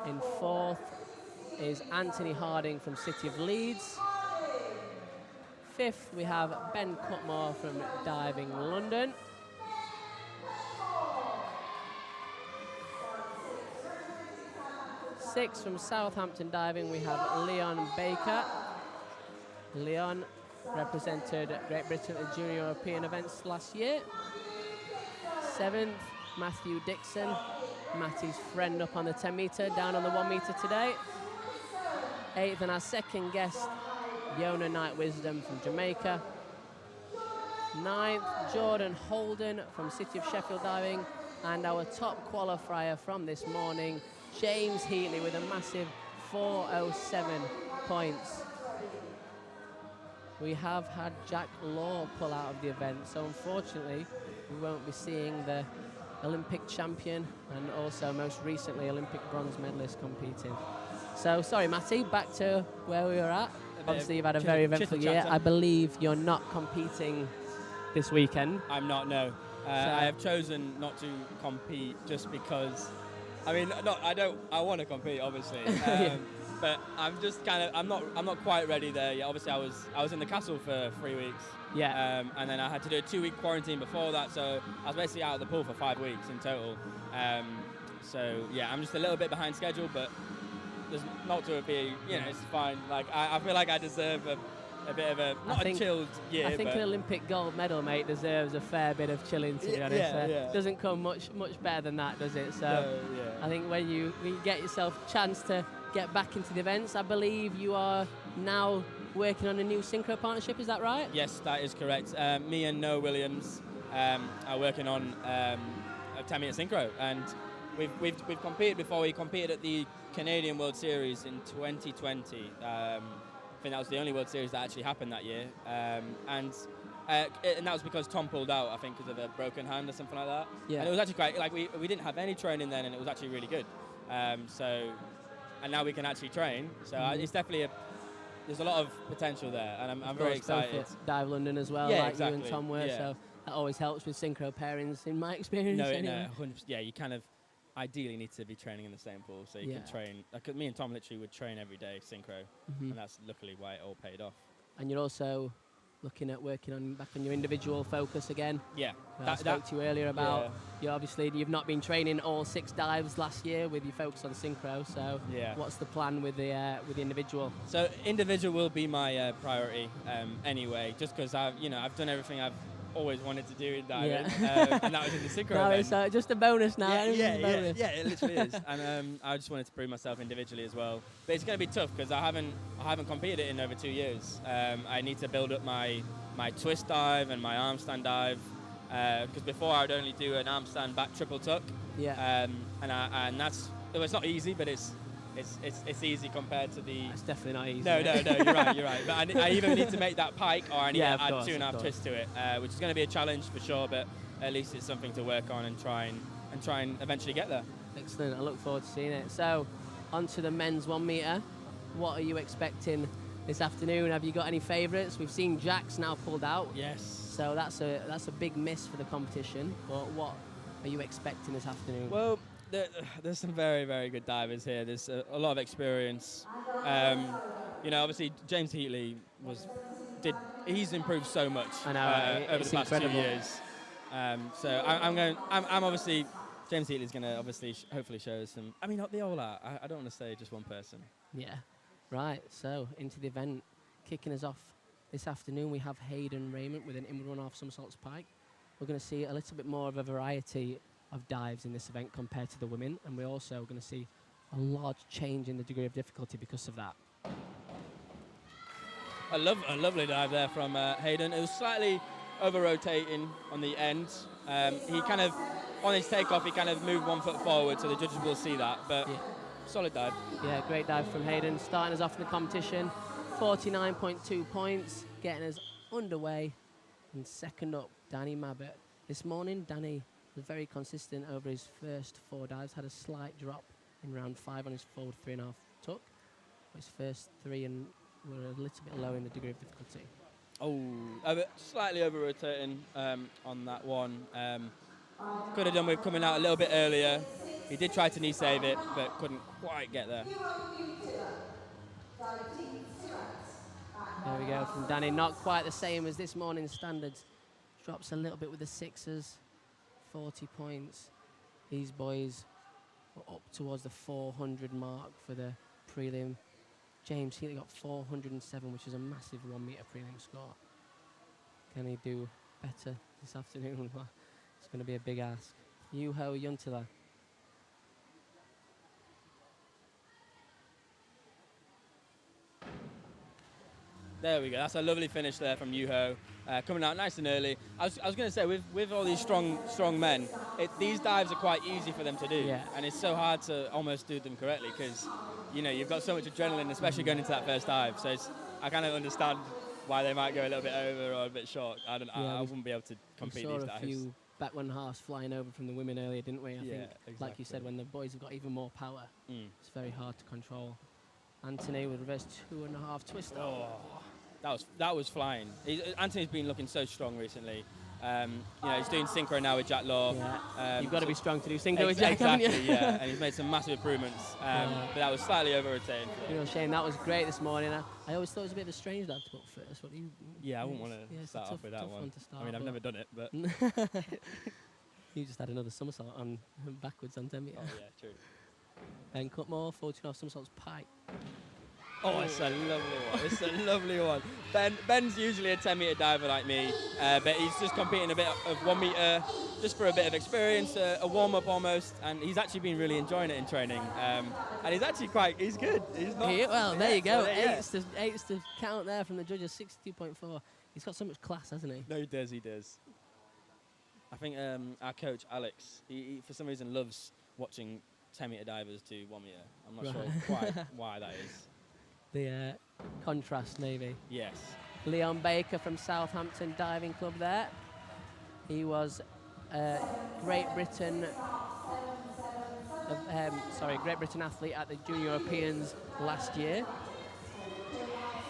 In fourth is Anthony Harding from City of Leeds. Fifth, we have Ben Cutmore from Diving London. Sixth, from Southampton Diving, we have Leon Baker. Leon represented Great Britain at the Junior European events last year. Seventh, Matthew Dixon, Matty's friend up on the 10 metre, down on the 1 metre today. Eighth, and our second guest, Yona Knight Wisdom from Jamaica. Ninth, Jordan Holden from City of Sheffield Diving. And our top qualifier from this morning, James Heatley, with a massive 407 points. We have had Jack Law pull out of the event, so unfortunately we won't be seeing the Olympic champion and also most recently Olympic bronze medalist competing. So sorry, Matty, back to where we were at. Obviously you've had a very eventful year. I believe you're not competing this weekend. I'm not, no. I have chosen not to compete just because, I mean, no, I want to compete, obviously. But I'm just kind of, I'm not quite ready there yet. Obviously I was in the castle for 3 weeks. Yeah. And then I had to do a 2-week quarantine before that, so I was basically out of the pool for 5 weeks in total. So yeah, I'm just a little bit behind schedule, but there's not to be, you know, it's fine. Like I feel like I deserve a bit of a, not a chilled year. I think an Olympic gold medal, mate, deserves a fair bit of chilling, to be honest. Yeah. Doesn't come much better than that, does it? So No, yeah. I think when you get yourself a chance to get back into the events, I believe you are now working on a new synchro partnership, is that right? Yes, that is correct. Me and Noah Williams are working on a 10-meter synchro, and we've competed before. We competed at the Canadian World Series in 2020. I think that was the only World Series that actually happened that year, and that was because Tom pulled out, I think, because of a broken hand or something like that. Yeah. And it was actually quite, like, we didn't have any training then, and it was actually really good. And now we can actually train. So it's definitely there's a lot of potential there, and I'm very excited. Dive London as well, Yeah, like exactly. you and Tom were. Yeah. So that always helps with synchro pairings, in my experience. No, anyway. 100%. Yeah, you kind of ideally need to be training in the same pool so you can train. Like me and Tom literally would train every day synchro, and that's luckily why it all paid off. And you're also looking at working on back on your individual focus again. Yeah, I spoke to you earlier about you've not been training all 6 dives last year with your focus on synchro. So what's the plan with the individual? So individual will be my priority anyway, just because I've done everything I've always wanted to do in diving, and that was in the synchro No, event. it's just a bonus now. Yeah, it literally is. And I just wanted to prove myself individually as well. But it's going to be tough because I haven't competed in over 2 years. I need to build up my twist dive and my arm stand dive. because before I'd only do an arm stand back triple tuck. Yeah. And that's, well, it's not easy, but it's easy compared to the. It's definitely not easy. No, you're right. But I either need to make that pike, or I need to add 2.5 twists to it, which is going to be a challenge for sure. But at least it's something to work on and try and eventually get there. Excellent. I look forward to seeing it. So, on to the men's 1 metre. What are you expecting this afternoon? Have you got any favourites? We've seen Jack's now pulled out. Yes. So that's a big miss for the competition. But what are you expecting this afternoon? Well, there's some very, very good divers here. There's a lot of experience. Obviously James Heatley he's improved so much over the past incredible. 2 years. So I'm obviously, James Heatley's going to obviously hopefully show us some. I mean, they all are. I don't want to say just one person. Yeah. Right. So into the event, kicking us off this afternoon, we have Hayden Raymond with an inward 1/2 somersaults pike. We're going to see a little bit more of a variety of dives in this event compared to the women, and we're also going to see a large change in the degree of difficulty because of that. A lovely dive there from Hayden. It was slightly over-rotating on the end. He kind of, on his takeoff, he kind of moved 1 foot forward, so the judges will see that, but solid dive. Yeah, great dive from Hayden. Starting us off in the competition, 49.2 points, getting us underway. And second up, Danny Mabbott. This morning, Danny was very consistent over his first 4 dives, had a slight drop in round 5 on his forward 3.5 tuck. His first 3 and were a little bit low in the degree of difficulty. Slightly over-rotating on that one. Could have done with coming out a little bit earlier. He did try to knee save it, but couldn't quite get there. There we go from Danny. Not quite the same as this morning's standards. Drops a little bit with the 6s. 40 points. These boys were up towards the 400 mark for the prelim. James Heatley got 407, which is a massive 1 metre prelim score. Can he do better this afternoon? It's going to be a big ask. Juho Juntila. There we go. That's a lovely finish there from Juho. Coming out nice and early. I was going to say, with all these strong men, these dives are quite easy for them to do. Yeah. And it's so hard to almost do them correctly because, you've got so much adrenaline, especially going into that first dive. So I kind of understand why they might go a little bit over or a bit short. I wouldn't be able to compete these dives. We saw a few back 1/2s flying over from the women earlier, didn't we? I think, exactly. like you said, when the boys have got even more power, it's very hard to control. Anthony with reverse 2.5 twist. Oh, that was flying. Anthony's been looking so strong recently. He's doing synchro now with Jack Law. Yeah. You've got to be strong to do synchro with Jack, haven't you? Exactly, yeah. And he's made some massive improvements. But that was slightly over-rotating. Real shame. That was great this morning. I always thought it was a bit of a strange dive to put first. I wouldn't want to start off with that one. To start, I mean, I've never done it, but... You just had another somersault on backwards on 10 metre. Oh, yeah, true. Ben Cutmore, 14.5 somersaults pike. Oh, it's a lovely one. It's a lovely one. Ben's usually a 10 metre diver like me, but he's just competing a bit of 1 metre just for a bit of experience, a warm-up almost, and he's actually been really enjoying it in training. And he's actually he's good. He's not... There you go. Eights to count there from the judges, 62.4. He's got so much class, hasn't he? No, he does. I think our coach, Alex, he for some reason loves watching 10 metre divers do 1 metre. I'm not sure quite why that is. The contrast, maybe. Yes. Leon Baker from Southampton Diving Club there. He was Great Britain athlete at the Junior Europeans last year.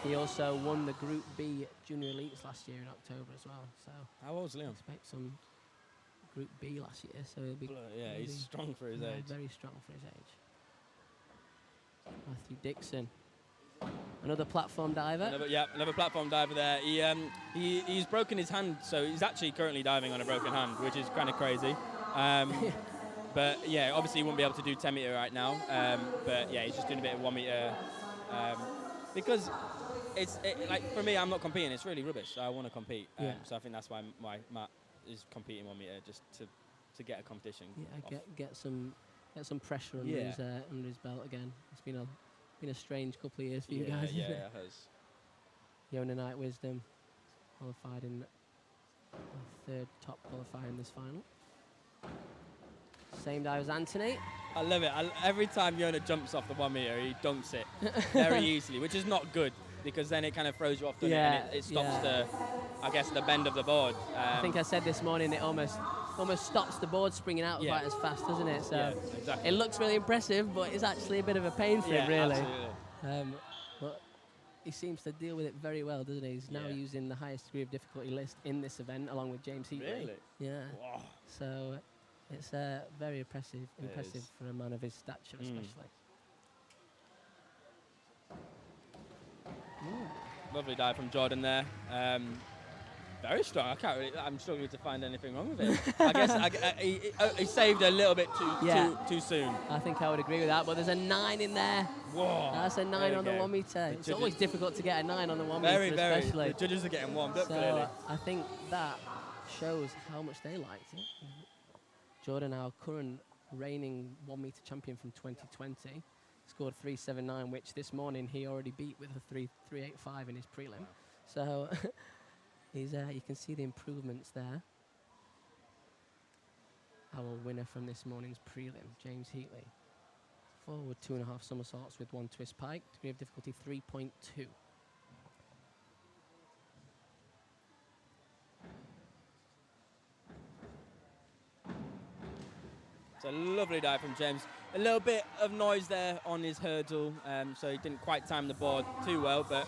He also won the Group B Junior Elites last year in October as well. So how old is Leon? Expect some Group B last year. So he'll be he's strong for his age. Very strong for his age. Matthew Dixon. Another platform diver. Another platform diver there. He's broken his hand, so he's actually currently diving on a broken hand, which is kind of crazy. But obviously he wouldn't be able to do 10 metre right now. But he's just doing a bit of 1 metre because for me, I'm not competing. It's really rubbish. I want to compete, so I think that's why Matt is competing 1 metre just to get a competition. Yeah, get some pressure under his belt again. It's been a strange couple of years for you guys. Yeah, it has. Yona Knight Wisdom qualified in third top qualifier in this final. Same dive as Anthony. I love it. Every time Yona jumps off the 1 meter, he dunks it very easily, which is not good because then it kind of throws you off, doesn't it? And it stops the bend of the board. I think I said this morning it almost stops the board springing out quite as fast, doesn't it? So exactly. it looks really impressive, but it's actually a bit of a pain for him, really. Absolutely. But he seems to deal with it very well, doesn't he? He's now using the highest degree of difficulty list in this event, along with James Heatley. Really? Yeah. Wow. So it's very impressive for a man of his stature, especially. Lovely dive from Jordan there. Very strong. I'm struggling to find anything wrong with it. I guess he saved a little bit too soon. I think I would agree with that. But there's a 9 in there. Whoa. That's a 9 on the 1 meter. It's always difficult to get a 9 on the 1 meter, especially. The judges are getting warmed up, so clearly. I think that shows how much they liked it. Jordan, our current reigning 1 meter champion from 2020, scored 3.79, which this morning he already beat with a 3.85 in his prelim. So you can see the improvements there. Our winner from this morning's prelim, James Heatley. Forward 2.5 somersaults with 1 twist pike, degree of difficulty 3.2. It's a lovely dive from James. A little bit of noise there on his hurdle, so he didn't quite time the board too well, but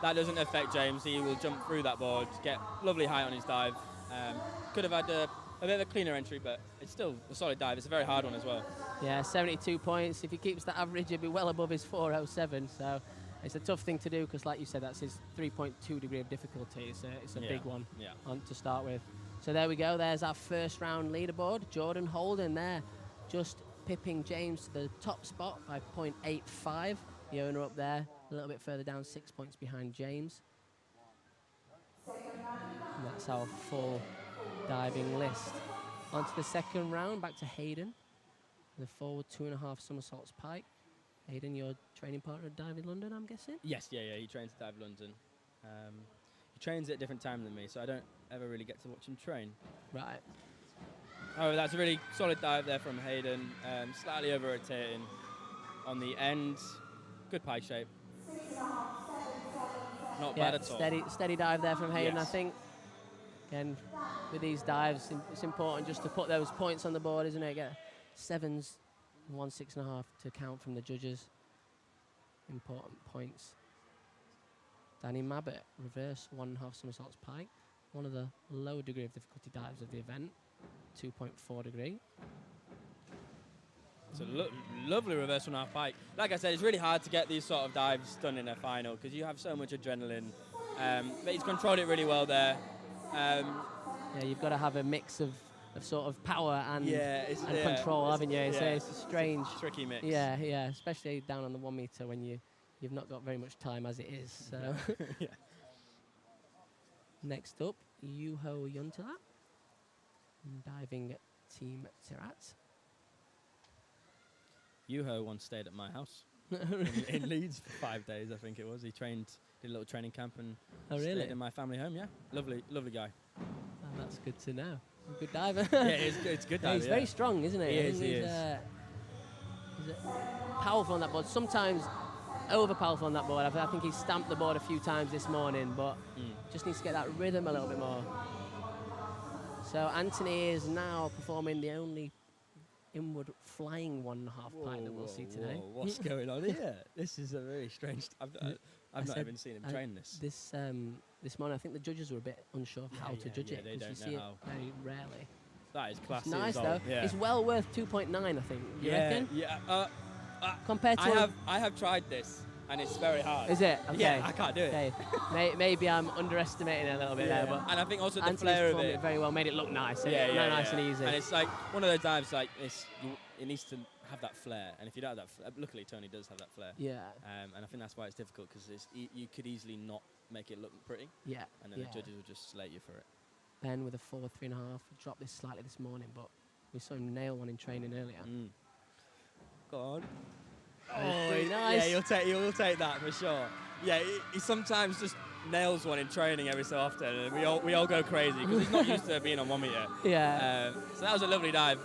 that doesn't affect James. He will jump through that board, get lovely height on his dive. Could have had a bit of a cleaner entry, but it's still a solid dive. It's a very hard one as well. Yeah, 72 points. If he keeps that average, he'll be well above his 4.07. So it's a tough thing to do because, like you said, that's his 3.2 degree of difficulty. It's a big one to start with. So there we go. There's our first round leaderboard. Jordan Holden there, just pipping James to the top spot by 0.85. The owner up there, a little bit further down, 6 points behind James. And that's our full diving list. On to the second round, back to Hayden. The forward 2.5 somersaults pike. Hayden, your training partner at Dive in London, I'm guessing? Yes, yeah, he trains at Dive London. He trains at a different time than me, so I don't ever really get to watch him train. Right. Oh, that's a really solid dive there from Hayden. Slightly over-rotating on the end. Good pike shape. Not bad at all. Steady dive there from Hayden, I think. Again, with these dives, it's important just to put those points on the board, isn't it? Get 7s, 1 6.5 to count from the judges. Important points. Danny Mabbott, reverse 1.5 somersaults pike. One of the lower degree of difficulty dives of the event, 2.4 degree. It's a lovely reverse 1.5 pike. Like I said, it's really hard to get these sort of dives done in a final because you have so much adrenaline. But he's controlled it really well there. Yeah, you've got to have a mix of sort of power and control, haven't you? So it's a strange, tricky mix. Yeah, especially down on the 1 meter when you've not got very much time as it is. So next up, Juho Juntila, diving team Tirat. Juho once stayed at my house in Leeds for 5 days, I think it was. He did a little training camp and stayed in my family home. Yeah, lovely guy. Oh, that's good to know. Good diver. Yeah, it's good diver. He's very strong, isn't he? He is. He's powerful on that board. Sometimes over powerful on that board. I think he's stamped the board a few times this morning, but just needs to get that rhythm a little bit more. So Anthony is now performing the only inward flying 1.5 pike that we'll see today. Whoa, what's going on here? This is a very strange. I've not even seen him train this. This morning, I think the judges were a bit unsure of how to judge it. They don't you see know how. it very rarely. That is classy. It's nice though. Yeah. It's well worth 2.9, I think. You reckon? Yeah. Compared to I have tried this, and it's very hard. Is it? Okay. Yeah, I can't do it. Okay. Maybe I'm underestimating it a little bit there, but and I think also the Anthony's flair of performed it very well, made it look nice. Nice and easy. And it's like one of those dives like this. It needs to have that flair, and if you don't have that, luckily Tony does have that flair. Yeah. And I think that's why it's difficult because you could easily not make it look pretty. Yeah. And then the judges will just slate you for it. Ben with a 4 3.5. Dropped this slightly this morning, but we saw him nail one in training earlier. Go on. Oh, nice. Yeah, you'll take that for sure. Yeah, he sometimes just nails one in training every so often, and we all go crazy because he's not used to being on 1 meter. Yeah. So that was a lovely dive.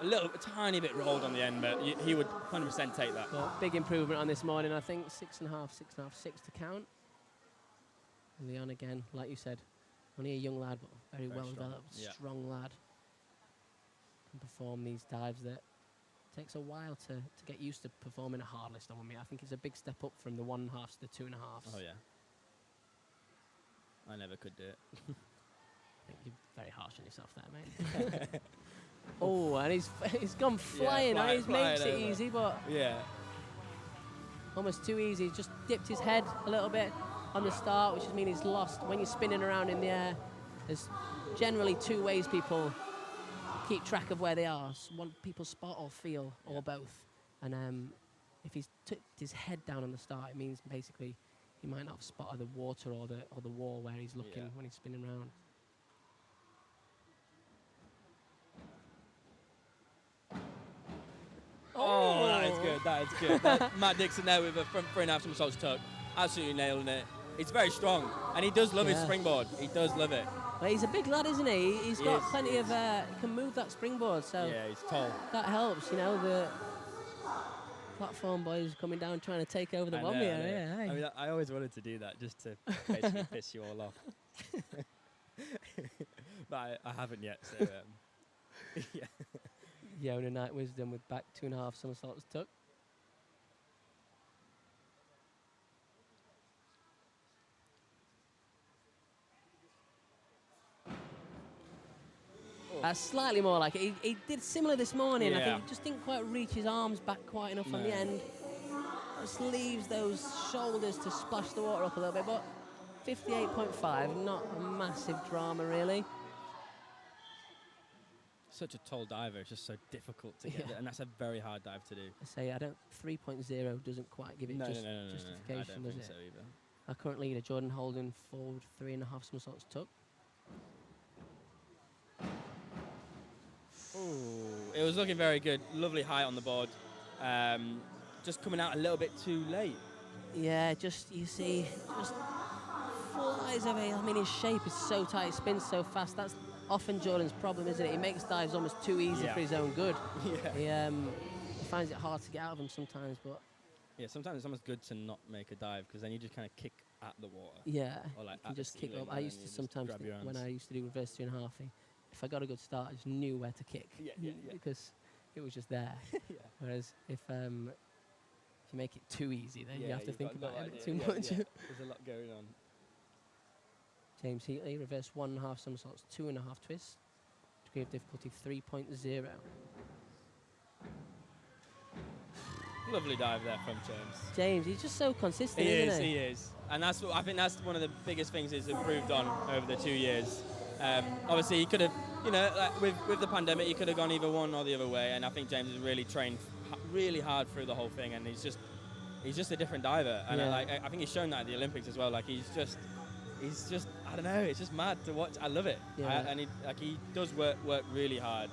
A tiny bit rolled on the end, but he would 100% take that. But big improvement on this morning, I think. 6.5, 6.5, 6 to count. Leon again, like you said, only a young lad, but very well strong. developed, strong lad. Can perform these dives that takes a while to get used to performing a hard list on 1 meter. I think it's a big step up from the 1.5 to the 2.5. Oh yeah. I never could do it. I think you're very harsh on yourself there, mate. Oh, and he's gone flying. Yeah, He makes it easy, but yeah. almost too easy. He's just dipped his head a little bit on the start, which means he's lost. When you're spinning around in the air, there's generally two ways people keep track of where they are. One, people spot or feel, or both. And if he's tipped his head down on the start, it means basically he might not have spotted the water or the wall where he's looking when he's spinning around. Oh, that is good. That is good. Matt Dixon there with a front 3.5 somersaults tuck. Absolutely nailing it. He's very strong, and he does love his springboard. He does love it. Well, he's a big lad, isn't he? He's got plenty of... he can move that springboard, so... Yeah, he's tall. That helps, you know, the platform boys coming down trying to take over the 1 meter. Yeah, I mean, I always wanted to do that just to basically piss you all off. But I haven't yet, so... yeah. Yona Night Wisdom with back 2.5 somersaults tuck. Slightly more like it. He did similar this morning. I think he just didn't quite reach his arms back quite enough on the end. Just leaves those shoulders to splash the water up a little bit, but 58.5, not a massive drama really. Such a tall diver, it's just so difficult to get there, and that's a very hard dive to do. I say 3.0 doesn't quite give it justification, I don't think does so it? either. Our current leader, Jordan Holden, forward 3.5 somersaults tuck. Ooh, it was looking very good. Lovely height on the board. Just coming out a little bit too late. Yeah, you see, flies over. I mean, his shape is so tight, spins so fast. That's often Jordan's problem, isn't it? He makes dives almost too easy for his own good. Yeah. He finds it hard to get out of them sometimes, but... Yeah, sometimes it's almost good to not make a dive because then you just kind of kick at the water. Yeah, or like you can just kick up. I used to sometimes, when I used to do reverse 2.5, if I got a good start, I just knew where to kick because it was just there. Whereas if you make it too easy, then you have to think about it too much. There's a lot going on. James Heatley, reverse 1.5 somersaults, 2.5 twists. Degree of difficulty 3.0. Lovely dive there from James. James, he's just so consistent, isn't he? He is. And I think that's one of the biggest things he's improved on over the 2 years. Obviously, he could have, like with the pandemic, he could have gone either one or the other way. And I think James has really trained really hard through the whole thing. And he's just a different diver. And I think he's shown that at the Olympics as well. Like he's just, I don't know, it's just mad to watch. I love it. Yeah. And he does work really hard.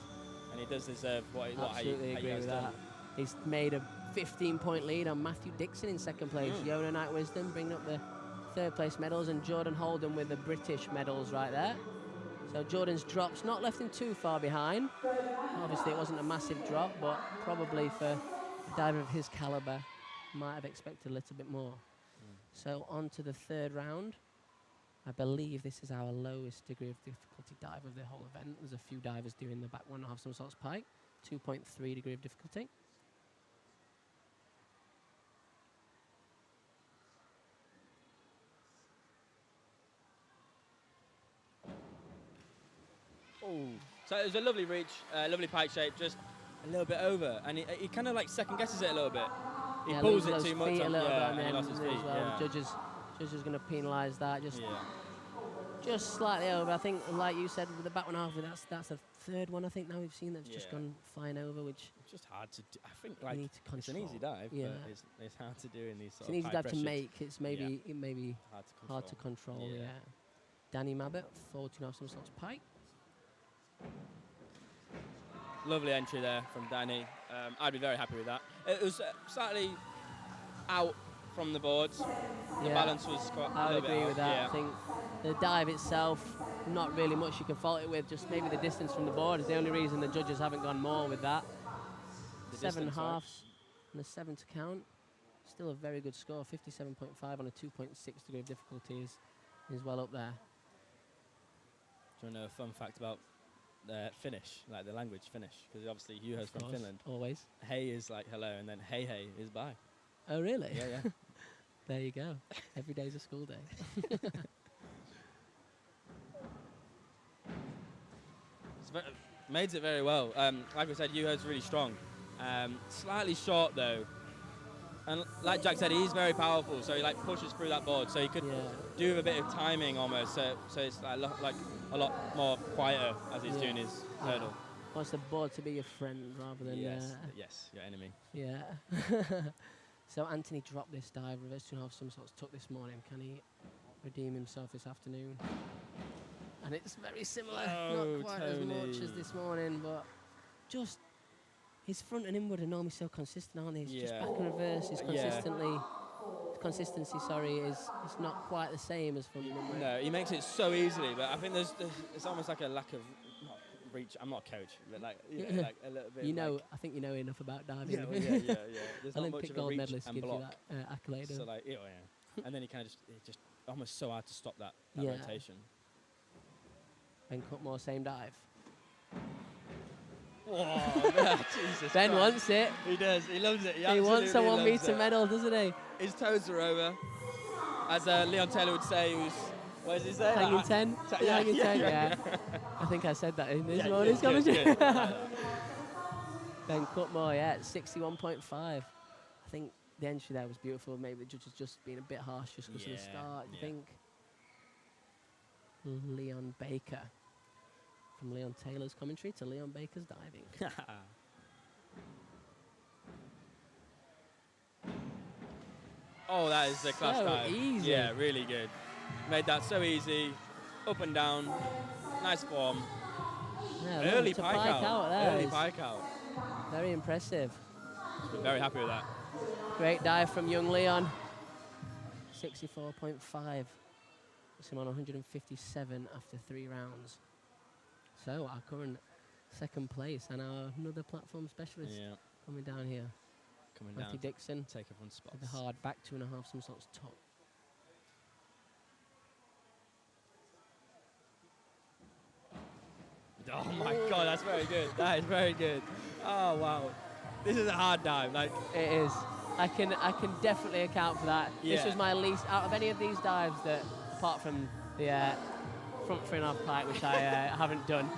And he does deserve what Absolutely agree with that. He's made a 15-point lead on Matthew Dixon in second place. Yona Night Wisdom bringing up the third place medals, and Jordan Holden with the British medals right there. So Jordan's drops not left him too far behind. Obviously it wasn't a massive drop, but probably for a diver of his caliber, might have expected a little bit more. So on to the third round. I believe this is our lowest degree of difficulty dive of the whole event. There's a few divers doing the back 1.5 somersaults pike, 2.3 degree of difficulty. So it was a lovely reach, lovely pike shape, just a little bit over, and he kind of like second guesses it a little bit. He pulls it too much, and he lost his feet. Well. Judges going to penalise that. Just slightly over. I think, like you said, with the back 1.5, that's the third one I think now we've seen that's just gone flying over, which it's just hard to do. I think like need to control. It's an easy dive, but it's hard to do in these sort of it's an easy dive to pressure. make. It's maybe hard to control. Yeah. Danny Mabbott, 14.5 somersaults pike. Lovely entry there from Danny. I'd be very happy with that. It was slightly out from the boards. The balance was quite I would agree with that. Yeah. I think the dive itself, not really much you can fault it with, just maybe the distance from the board is the only reason the judges haven't gone more with that. The 7 distance, halves and a 7 to count. Still a very good score, 57.5 on a 2.6 degree of difficulty is well up there. Do you want to know a fun fact about Finnish, like the language Finnish? Because obviously Juho's from Finland. Always. Hey is like hello, and then hey is bye. Oh, really? Yeah. There you go. Every day's a school day. Made it very well. Like I said, Juho's really strong. Slightly short though. And like Jack said, he's very powerful, so he like pushes through that board. So he could do with a bit of timing almost. So it's like a lot more quieter as he's doing his hurdle. Wants the board to be your friend rather than yes, your enemy. Yeah. So Anthony dropped this dive, reverse 2.5 somersaults, took this morning. Can he redeem himself this afternoon? And it's very similar, not quite as much as this morning, but just his front and inward are normally so consistent, aren't they? It's just back and reverse is consistency, is not quite the same as front and inward. No, he makes it so easily, but I think it's almost like a lack of reach. I'm not a coach, but like a little bit. I think you know enough about diving. Yeah. There's not much Olympic of a gold reach medalist and gives block. you that accolade. So like, and then he kind of just almost so hard to stop that rotation. Ben Cutmore, same dive. Whoa, Jesus Ben Christ. wants it. He does. He loves it. He wants a 1 metre medal, doesn't he? His toes are over. As Leon Taylor would say, what does he say? Hanging 10? Hanging 10, yeah. I think I said that in this morning's commentary. Good. Ben Cutmore, 61.5. I think the entry there was beautiful. Maybe the judges just being a bit harsh just because of the start. I think Leon Baker. From Leon Taylor's commentary to Leon Baker's diving. Oh, that is a class dive. Easy. Yeah, really good. Made that so easy. Up and down. Nice form. Yeah, Early pike out. Early pike out. Very impressive. We're very happy with that. Great dive from young Leon. 64.5. Puts him on 157 after 3 rounds. So our current second place and our another platform specialist coming down here. Matthew Dixon. Take everyone's spots. With the hard back 2.5 somersaults top. Oh my God, that's very good. That is very good. Oh wow, this is a hard dive. Like it is. I can definitely account for that. Yeah. This was my least out of any of these dives that, apart from the front 3.5 pike, which I haven't done.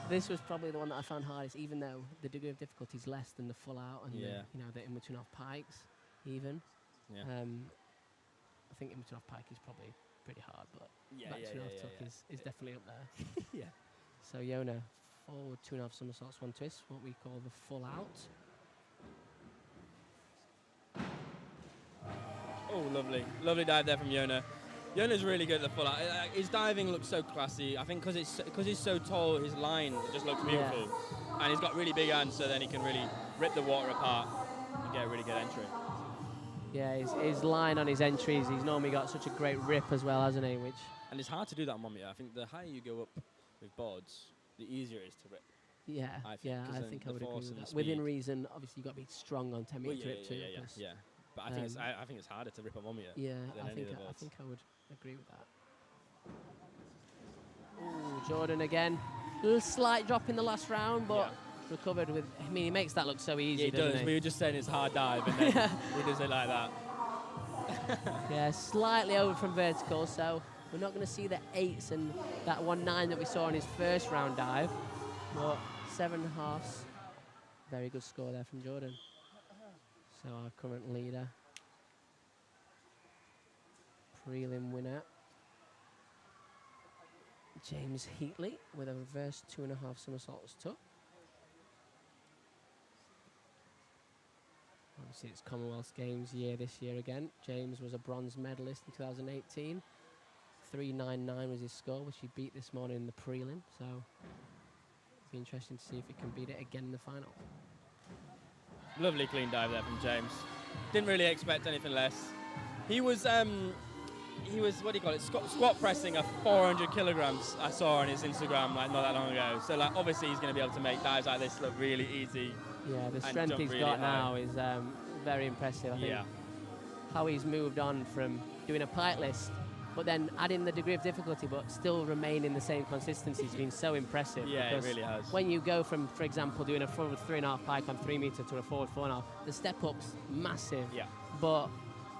This was probably the one that I found hardest, even though the degree of difficulty is less than the full out and the in between off pikes, even. Yeah. I think in between off pike is probably pretty hard, but back 2.5 tuck is definitely up there. Yeah. So Yona, forward 2.5 somersaults, 1 twist, what we call the full out. Oh, lovely. Lovely dive there from Yona. Yona's really good at the full out. His diving looks so classy. I think because he's so tall, his line just looks beautiful. Yeah. And he's got really big hands, so then he can really rip the water apart and get a really good entry. Yeah, his line on his entries, he's normally got such a great rip as well, hasn't he? And it's hard to do that on 1 meter. I think the higher you go up with boards, the easier it is to rip. Yeah, I think I would agree with that. Within reason, obviously you've got to be strong on 10 metre rip too. Yeah. But I think it's harder to rip on 1 meter. Yeah, I think I would agree with that. Ooh, Jordan again. A little slight drop in the last round, but recovered with. I mean, he makes that look so easy. Yeah, he does. We were just saying it's a hard dive, and then he does it like that. Yeah, slightly over from vertical, so we're not going to see the 8s and that 1.9 that we saw in his first round dive. But 7.5. Very good score there from Jordan. So our current leader, prelim winner, James Heatley with a reverse 2.5 somersaults tuck. Obviously it's Commonwealth Games year this year again. James was a bronze medalist in 2018. 3.99 was his score, which he beat this morning in the prelim. So it'll be interesting to see if he can beat it again in the final. Lovely clean dive there from James. Didn't really expect anything less. He was what do you call it? Squat pressing a 400 kilograms. I saw on his Instagram like not that long ago. So like obviously he's going to be able to make dives like this look really easy. Yeah, the strength he's really got high. now is very impressive. I think how he's moved on from doing a pike list, but then adding the degree of difficulty, but still remaining the same consistency has been so impressive. Yeah, it really has. When you go from, for example, doing a forward 3.5 pike on 3 metre to a forward 4.5, the step up's massive. Yeah. But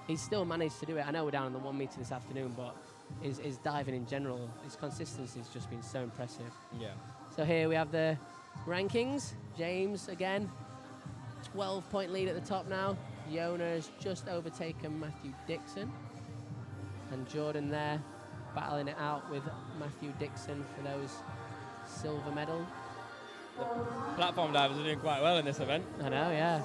he's still managed to do it. I know we're down on the 1 metre this afternoon, but his diving in general, his consistency has just been so impressive. Yeah. So here we have the rankings. James again, 12-point lead at the top now. Yona has just overtaken Matthew Dixon. And Jordan there battling it out with Matthew Dixon for those silver medal. The platform divers are doing quite well in this event. I know, yeah.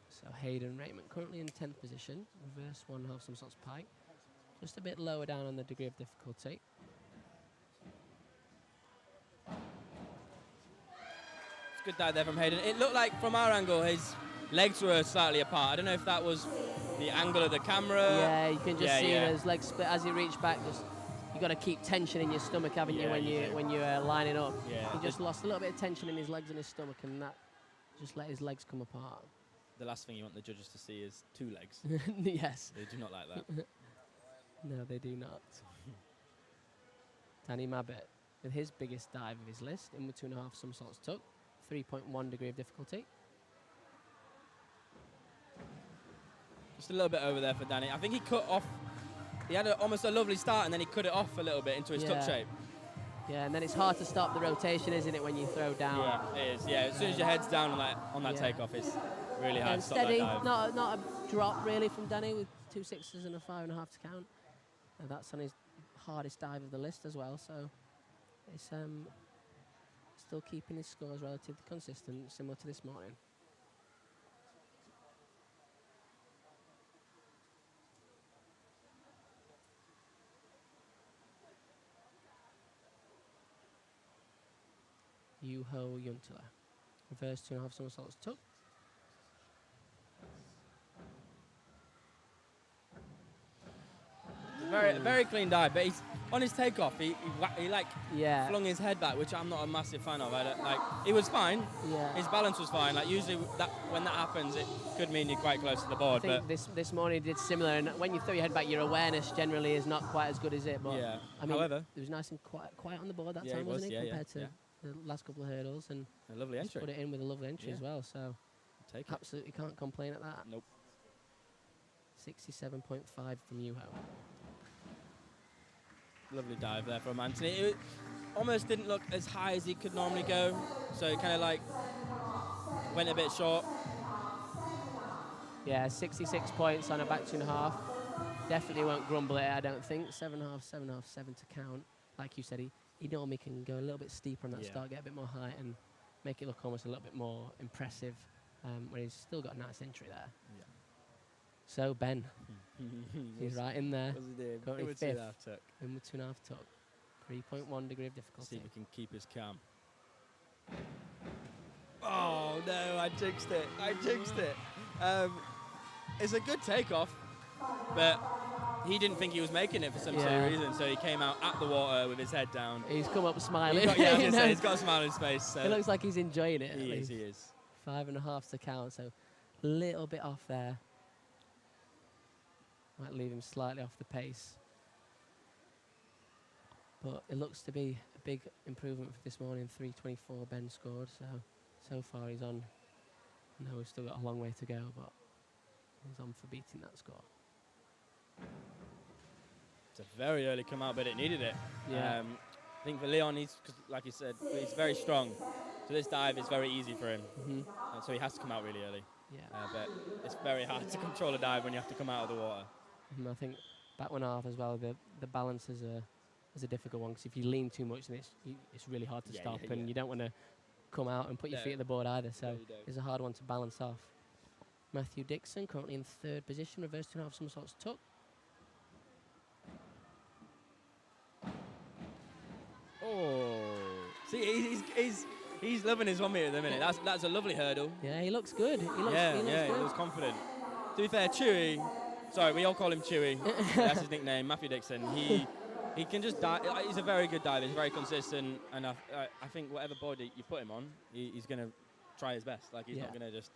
So Hayden Raymond currently in 10th position. Reverse 1/2 somersaults pike. Just a bit lower down on the degree of difficulty. It's a good dive there from Hayden. It looked like from our angle his legs were slightly apart. I don't know if that was the angle of the camera. Yeah, you can just see those legs split as you reach back. Just you got to keep tension in your stomach, haven't you, when you're lining up? Yeah. He just lost a little bit of tension in his legs and his stomach, and that just let his legs come apart. The last thing you want the judges to see is 2 legs. Yes. They do not like that. No, they do not. Danny Mabbott with his biggest dive of his list, in with 2.5 somersaults tuck, 3.1 degree of difficulty. Just a little bit over there for Danny. I think he cut off. He had almost a lovely start, and then he cut it off a little bit into his tuck shape. Yeah, and then it's hard to stop the rotation, isn't it, when you throw down? Yeah, it is. Yeah, as soon as your head's down on that takeoff, it's really hard to stop steady, that dive. not a drop really from Danny with 2 6s and a 5.5 to count. And that's on his hardest dive of the list as well. So it's still keeping his scores relatively consistent, similar to this morning. Juho Juntila. Reverse 2.5 somersaults tuck. Very clean dive, but he's on his takeoff. He flung his head back, which I'm not a massive fan of. He was fine. Yeah. His balance was fine. Like usually, when that happens, it could mean you're quite close to the board. I think this morning he did similar, and when you throw your head back, your awareness generally is not quite as good as it. But yeah. I mean, However, it was nice and quiet on the board that Yeah, time, it was, wasn't it? yeah, Compared to yeah. the last couple of hurdles, and a lovely just entry. put it in with a lovely entry as well. So Take it. absolutely can't complain at that. Nope. 67.5 from Juho. Lovely dive there from Anthony. It almost didn't look as high as he could normally go, so it kind of like went a bit short. Yeah, 66 points on a back 2.5. Definitely won't grumble at it, I don't think. 7.5, 7.5, 7 to count. Like you said, he normally can go a little bit steeper on that start, get a bit more height, and make it look almost a little bit more impressive, where he's still got a nice entry there. Yeah. So Ben, he's right in there. What's he doing? Currently With 5th. 2.5 tuck. In with 2.5 tuck. 3.1 degree of difficulty. See if we can keep his calm. Oh no, I jinxed it. It's a good takeoff, but he didn't think he was making it for some silly reason, so he came out at the water with his head down. He's come up smiling. He's got a smile on his face. So it looks like he's enjoying it. He is. 5.5 to count, so a little bit off there. Might leave him slightly off the pace. But it looks to be a big improvement for this morning. 324 Ben scored, so far he's on. I know we've still got a long way to go, but he's on for beating that score. It's a very early come out, but it needed it. Yeah. I think for Leon, cause like you said, he's very strong. So this dive is very easy for him. So he has to come out really early. Yeah. But it's very hard to control a dive when you have to come out of the water. I think back 1.5 as well, the balance is a difficult one, because if you lean too much, then it's really hard to stop, and you don't want to come out and put your feet at the board either, so it's a hard one to balance off. Matthew Dixon currently in 3rd position, reverse 2.5 somersaults tuck. Oh, See, he's loving his 1 meter at the minute. That's a lovely hurdle. Yeah, he looks good. He looks He good. looks confident. To be fair, Chewy, sorry, we all call him Chewy. That's his nickname, Matthew Dixon. He can just dive. He's a very good diver. He's very consistent, and I think whatever board you put him on, he's going to try his best. Like, he's not going to just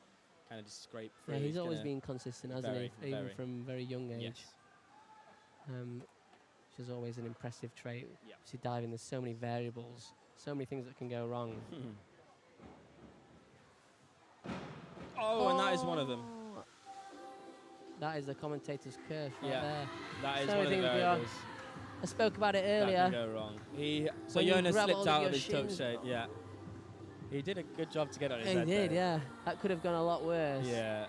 kind of just scrape through. Yeah, he's always been consistent, hasn't he? Even from very young age. Yes. Which is always an impressive trait. Yeah. See, diving, there's so many variables, so many things that can go wrong. And that is one of them. That is the commentator's curse right there. That is So one of the many things variables. I spoke about it That earlier. can go wrong. So When you Jonas grab slipped hold out of of his your tuck shin. shape. Yeah. He did a good job to get on his He head. did, though. yeah. That could have gone a lot worse. Yeah.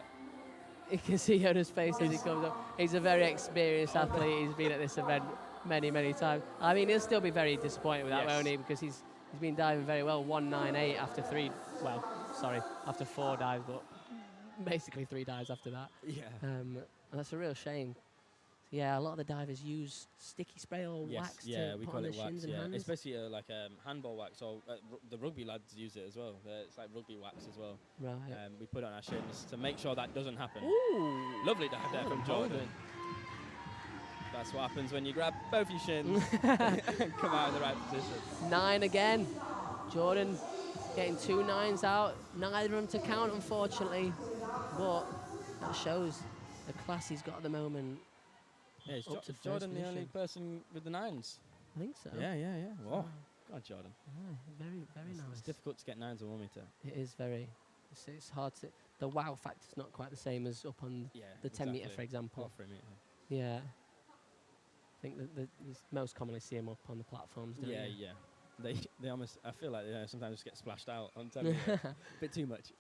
You can see Yoda's face as he comes up. He's a very experienced athlete. He's been at this event many, many times. I mean, he'll still be very disappointed with that, won't he? Because he's been diving very well. 198 after after 4 dives, but basically 3 dives after that. Yeah. And that's a real shame. So yeah, a lot of the divers use sticky spray or wax to we put call on it the wax. shins and Yeah, hands. it's basically like handball wax. Or the rugby lads use it as well. It's like rugby wax as well. Right. We put it on our shins to make sure that doesn't happen. Ooh. Lovely dive there from Jordan. Jordan. That's what happens when you grab both your shins and come out in the right position. 9 again. Jordan getting 2 9s out. Neither of them to count, unfortunately. But that shows the class he's got at the moment. Yeah, is Up to Jordan first the only position. person with the 9s? I think so. Yeah. Whoa. God, Jordan. Yeah, very, very nice. It's difficult to get 9s on 1 meter. It is very. It's hard to. The wow factor's not quite the same as up on the 10 meter, for example. For a meter. Yeah. I think that you most commonly see him up on the platforms, don't you? Yeah. They almost. I feel like they sometimes just get splashed out on 10 meter. A bit too much.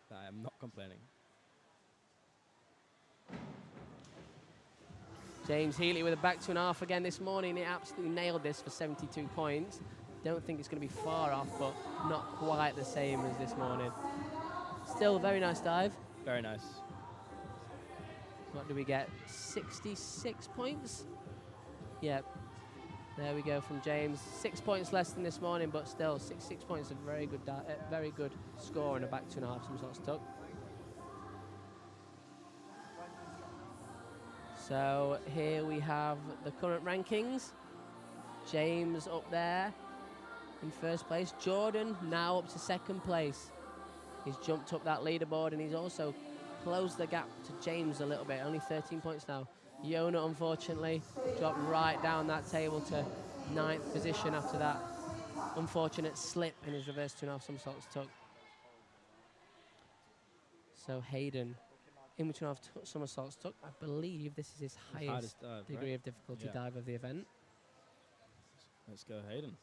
But I am not complaining. James Healy with a back 2.5 again this morning. He absolutely nailed this for 72 points. Don't think it's going to be far off, but not quite the same as this morning. Still a very nice dive. Very nice. What do we get? 66 points? Yep. There we go from James. 6 points less than this morning, but still 66 points. A very good score and a back 2.5 some sorts tuck. So here we have the current rankings. James up there in first place. Jordan now up to second place. He's jumped up that leaderboard and he's also closed the gap to James a little bit. Only 13 points now. Yona, unfortunately, dropped right down that table to 9th position after that unfortunate slip in his reverse 2.5 somersaults tuck. So Hayden, in between somersaults tuck, I believe this is his highest dive, degree right? of difficulty dive of the event. Let's go, Hayden.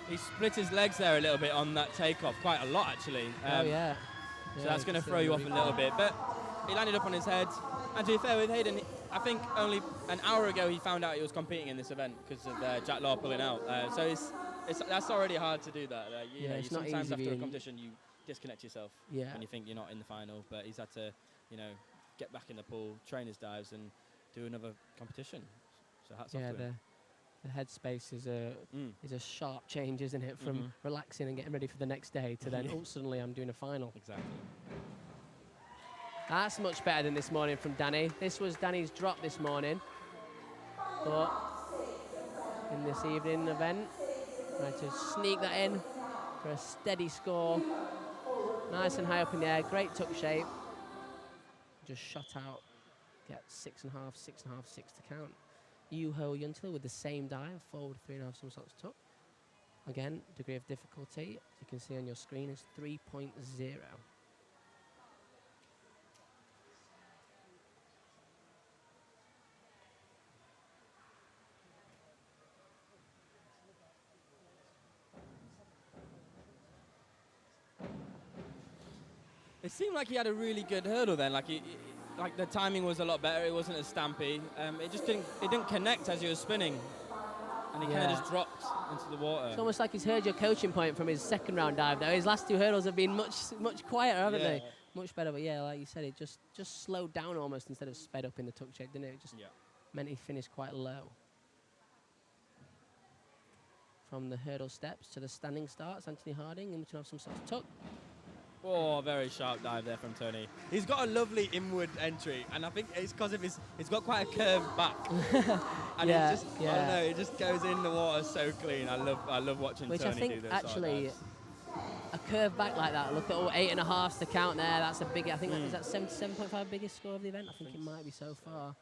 He split his legs there a little bit on that takeoff, quite a lot actually. So that's going to throw you off a little bit. But he landed up on his head. And to be fair with Hayden, I think only an hour ago he found out he was competing in this event because of Jack Law pulling out. So that's already hard to do that. You know, it's not sometimes easy after a being- disconnect you disconnect yourself when you think you're not in the final. But he's had to, get back in the pool, train his dives, and do another competition. So hats off to him. The headspace is a sharp change, isn't it? From relaxing and getting ready for the next day to then, suddenly I'm doing a final. Exactly. That's much better than this morning from Danny. This was Danny's drop this morning. But in this evening event, right to sneak that in for a steady score. Nice and high up in the air, great tuck shape. Just shot out, get 6.5, 6.5, 6 to count. Yuho Yuntil with the same dive, forward 3.5 somersaults tuck. Again, degree of difficulty, as you can see on your screen, is 3.0. It seemed like he had a really good hurdle then. Like the timing was a lot better. It wasn't as stampy. It just didn't connect as he was spinning. And he kind of just dropped into the water. It's almost like he's heard your coaching point from his second round dive though. His last 2 hurdles have been much quieter, haven't they? Much better, but yeah, like you said, it just slowed down almost instead of sped up in the tuck check, didn't it? It just meant he finished quite low. From the hurdle steps to the standing starts, Anthony Harding, and we can have some sort of tuck. Oh, very sharp dive there from Tony. He's got a lovely inward entry, and I think it's because of he's got quite a curved back. And I don't know, it just goes in the water so clean. I love watching Tony do this. Which I think actually, a curved back like that, look at all 8.5s to count there, that's a big, I think is that 77.5 biggest score of the event? I think it might be so far.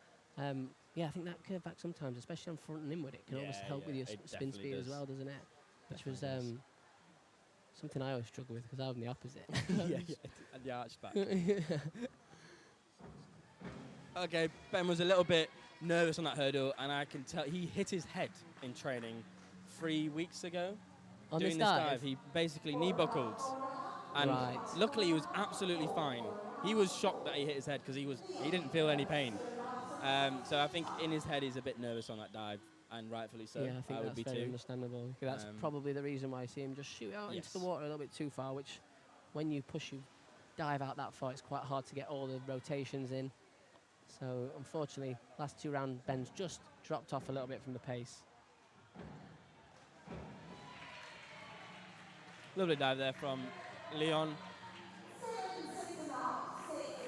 Yeah, I think that curved back sometimes, especially on front and inward, it can almost help with your spin speed as well, doesn't it? Which was something I always struggle with because I'm the opposite. And the arch back. Okay, Ben was a little bit nervous on that hurdle, and I can tell he hit his head in training 3 weeks ago. On doing this dive, he basically knee buckled, and luckily he was absolutely fine. He was shocked that he hit his head because he didn't feel any pain. So I think in his head he's a bit nervous on that dive, and rightfully so. Yeah, I think that's very understandable. That's probably the reason why I see him just shoot out into the water a little bit too far, which when you dive out that far, it's quite hard to get all the rotations in. So unfortunately, last 2 round Ben's just dropped off a little bit from the pace. Lovely dive there from Leon.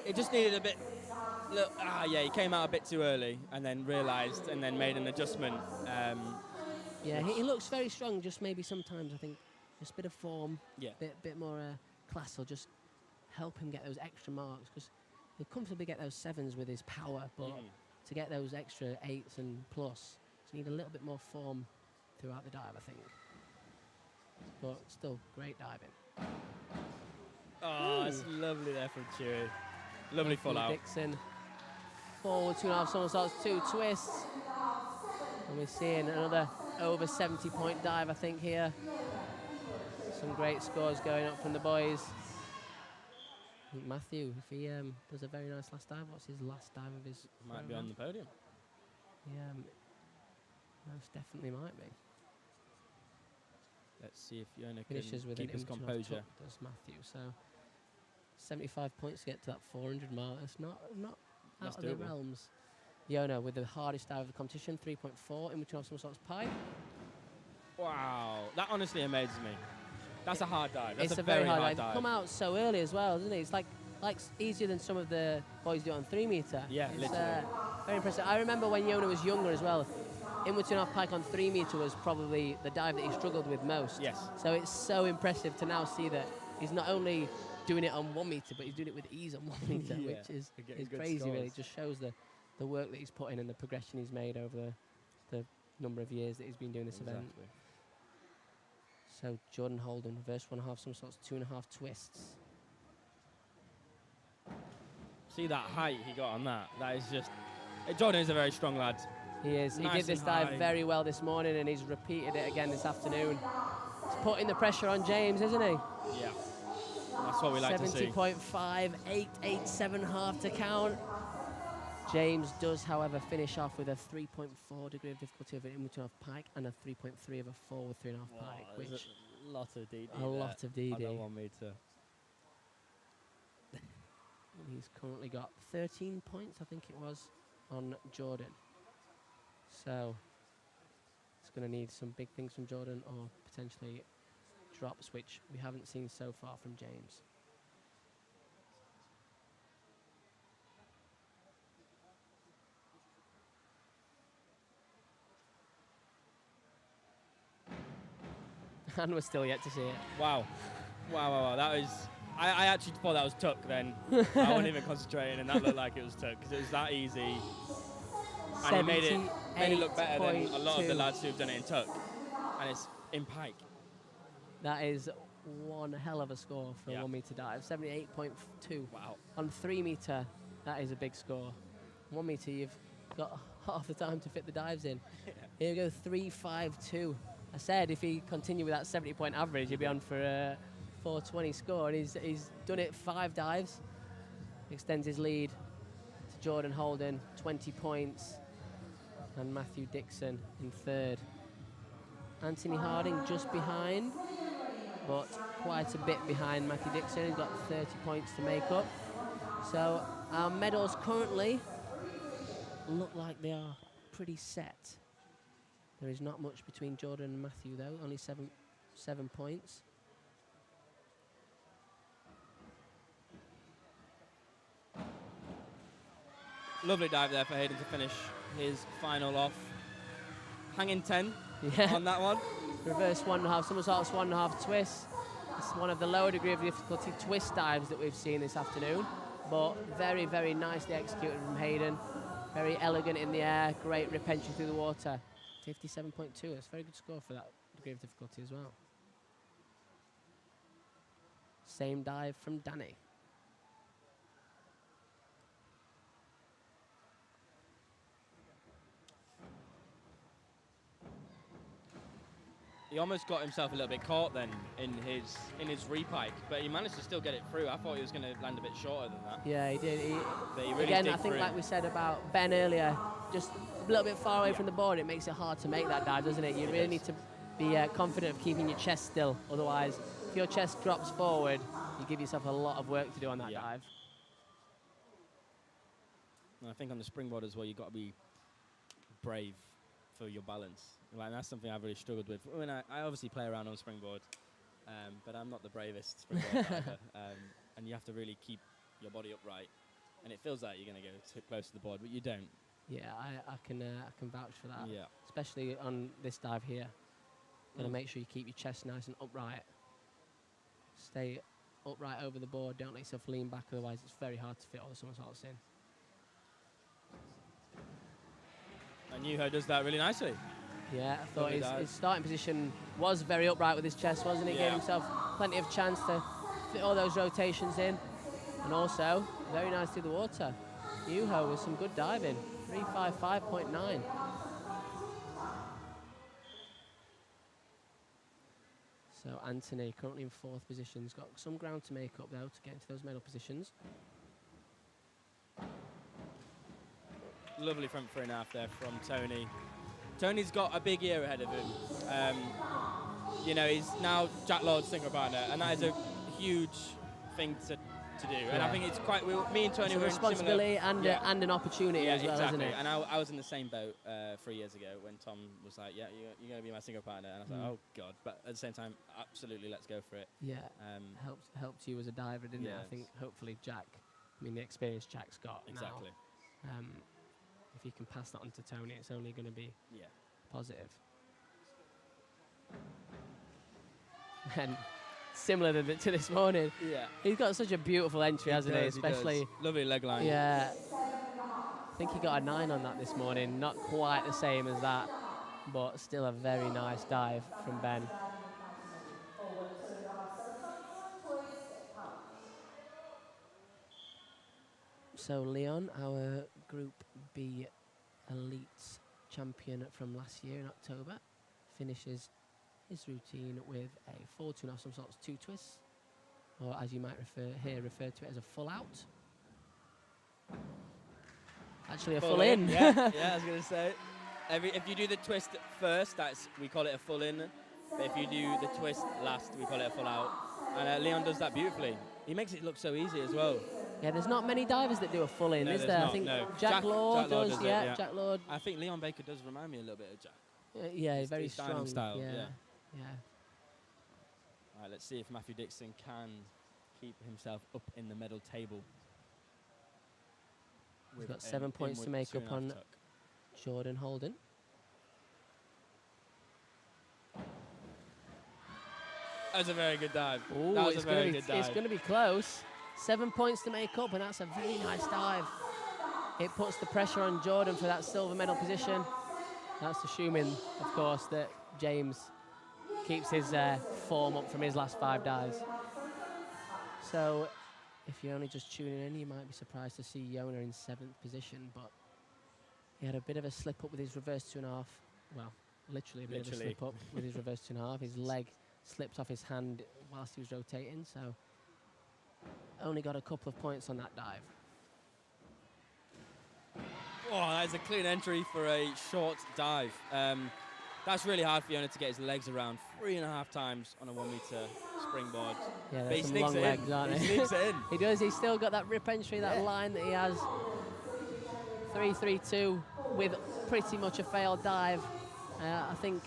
It just needed a bit. He came out a bit too early and then realised and then made an adjustment. He looks very strong. Just maybe sometimes I think just a bit of form, bit more class will just help him get those extra marks because he'll comfortably get those 7s with his power, but to get those extra 8s and plus, you need a little bit more form throughout the dive, I think. But still, great diving. Oh, it's lovely there from Chewy. Lovely full out. Dixon. Forward 2.5 somersaults, 2 twists. And we're seeing another over 70-point dive, I think, here. Some great scores going up from the boys. I think Matthew, if he does a very nice last dive, what's his last dive of his Might be on the podium. Yeah, most definitely might be. Let's see if Yona Finishes can with keep his composure. Does Matthew, so 75 points to get to that 400 mark. That's not out of the realms. Yona with the hardest dive of the competition, 3.4 in between some sorts of pipe. Wow, that honestly amazes me. That's a hard dive. That's It's a very hard dive. dive. Come out so early as well, doesn't it? It's like easier than some of the boys do on 3 metre. Yeah, it's, literally. Very impressive. I remember when Yona was younger as well. Inward 2.5 pike on 3 metre was probably the dive that he struggled with most. Yes. So it's so impressive to now see that he's not only doing it on 1 metre, but he's doing it with ease on 1 metre, which is crazy, scores. really. It just shows the work that he's put in and the progression he's made over the number of years that he's been doing this event. So Jordan Holden, reverse 1.5 somersaults, 2.5 twists. See that height he got on that? That is just... Jordan is a very strong lad. He is. Nice he did this dive very well this morning, and he's repeated it again this afternoon. He's putting the pressure on James, isn't he? Yeah. That's what we like to see. 70.5, 8.87.5 to count. James does, however, finish off with a 3.4 degree of difficulty of an in-between off pike and a 3.3 of a forward 3.5 pike, which a lot of DD. A lot of DD. I don't want me to. He's currently got 13 points, I think it was, on Jordan. So it's going to need some big things from Jordan or potentially drops, which we haven't seen so far from James. And we're still yet to see it. Wow. That was... I actually thought that was tuck then. I wasn't even concentrating, and that looked like it was tuck because it was that easy. And he made it look better than a lot of the lads who've done it in tuck. And it's in pike. That is one hell of a score for a 1 metre dive. 78.2. Wow. On 3 metre, that is a big score. 1 metre, you've got half the time to fit the dives in. Here we go, 3.52. I said if he continued with that 70-point average, he'd be on for a 420 score. And he's done it 5 dives. Extends his lead to Jordan Holden, 20 points. And Matthew Dixon in third. Anthony Harding just behind, but quite a bit behind Matthew Dixon. He's got 30 points to make up. So our medals currently look like they are pretty set. There is not much between Jordan and Matthew, though. Only seven points. Lovely dive there for Hayden to finish his final off. Hanging 10 on that one. Reverse 1.5, somersaults 1.5 twist. It's one of the lower degree of difficulty twist dives that we've seen this afternoon, but very, very nicely executed from Hayden. Very elegant in the air, great rip entry through the water. 57.2, that's a very good score for that degree of difficulty as well. Same dive from Danny. He almost got himself a little bit caught then in his repike, but he managed to still get it through. I thought he was going to land a bit shorter than that. Yeah, he did. But he really again, did I think through. like we said about Ben earlier, just a little bit far away from the board, it makes it hard to make that dive, doesn't it? You really need to be confident of keeping your chest still. Otherwise, if your chest drops forward, you give yourself a lot of work to do on that dive. And I think on the springboard as well, you've got to be brave for your balance. Like, that's something I've really struggled with. When I obviously play around on springboard, but I'm not the bravest springboard diver. And you have to really keep your body upright. And it feels like you're going to go too close to the board, but you don't. Yeah, I can vouch for that. Yeah. Especially on this dive here. Gotta make sure you keep your chest nice and upright. Stay upright over the board. Don't let yourself lean back, otherwise it's very hard to fit all the somersaults in. And Yuho does that really nicely. Yeah, I thought his starting position was very upright with his chest, wasn't it? Yeah. Gave himself plenty of chance to fit all those rotations in. And also, very nice through the water. Yuho with some good diving. 355.9. So Anthony currently in 4th position. He's got some ground to make up, though, to get into those medal positions. Lovely front 3.5 there from Tony. Tony's got a big year ahead of him. You know, he's now Jack Lord's synchro partner, and that is a huge thing to do. And I think it's quite. Me and Tony it's a were responsibility in similar, and an opportunity as well, exactly. isn't it? And I was in the same boat 3 years ago when Tom was like, "Yeah, you're going to be my synchro partner," and I was like, "Oh God!" But at the same time, absolutely, let's go for it. Yeah, helped you as a diver, didn't it? I think hopefully Jack. I mean, the experience Jack's got exactly. Now, if you can pass that on to Tony, it's only going to be positive. And similar to this morning, he's got such a beautiful entry, hasn't he? Especially lovely leg line. Yeah, I think he got a 9 on that this morning. Not quite the same as that, but still a very nice dive from Ben. So Leon, our Group B Elites champion from last year in October, finishes his routine with a forward 2.5 somersaults 2 twists, or as you might refer to it as a full out. Actually a full in. Yeah, I was going to say. If you do the twist first, we call it a full in. But if you do the twist last, we call it a full out. And Leon does that beautifully. He makes it look so easy as well. Yeah, there's not many divers that do a full in, no, is there? Not, I think no. Jack Lord does, yeah. Jack Lord. I think Leon Baker does remind me a little bit of Jack. Yeah, very strong. Style, yeah. All right, let's see if Matthew Dixon can keep himself up in the medal table. He's got 7 points to make up on Jordan Holden. That was a very good dive. Ooh, that was a very good dive. It's going to be close. 7 points to make up, and that's a very nice dive. It puts the pressure on Jordan for that silver medal position. That's assuming, of course, that James keeps his form up from his last 5 dives. So, if you're only just tuning in, you might be surprised to see Yona in 7th position, but he had a bit of a slip up with his reverse 2.5. Well, literally a bit of a slip up with his reverse 2.5. His leg slipped off his hand whilst he was rotating, so only got a couple of points on that dive. Oh, that is a clean entry for a short dive. That's really hard for Fiona to get his legs around 3.5 times on a 1 meter springboard. Yeah, But he there's some sneaks long it legs, in. aren't He they? sneaks it in. He does. He's still got that rip entry, that line that he has. 3-3-2 with pretty much a failed dive. I think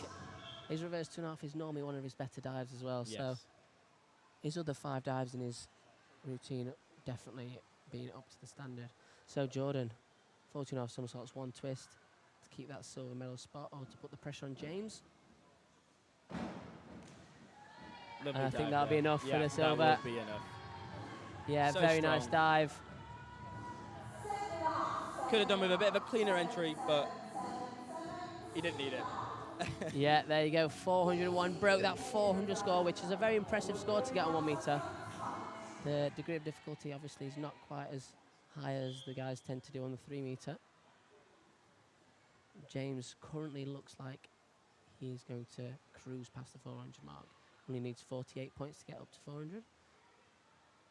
his reverse 2.5 is normally one of his better dives as well. Yes. So his other 5 dives in his routine definitely being up to the standard. So Jordan, 14.5 somersaults, 1 twist to keep that silver medal spot or to put the pressure on James. Lovely And I think dive that'll be there. enough for Yeah, the silver. that would be enough. Yeah, So very nice strong. dive. Could have done with a bit of a cleaner entry, but he didn't need it. Yeah, there you go, 401. Broke that 400 score, which is a very impressive score to get on 1 meter. The degree of difficulty obviously is not quite as high as the guys tend to do on the 3 meter. James currently looks like he's going to cruise past the 400 mark. Only needs 48 points to get up to 400.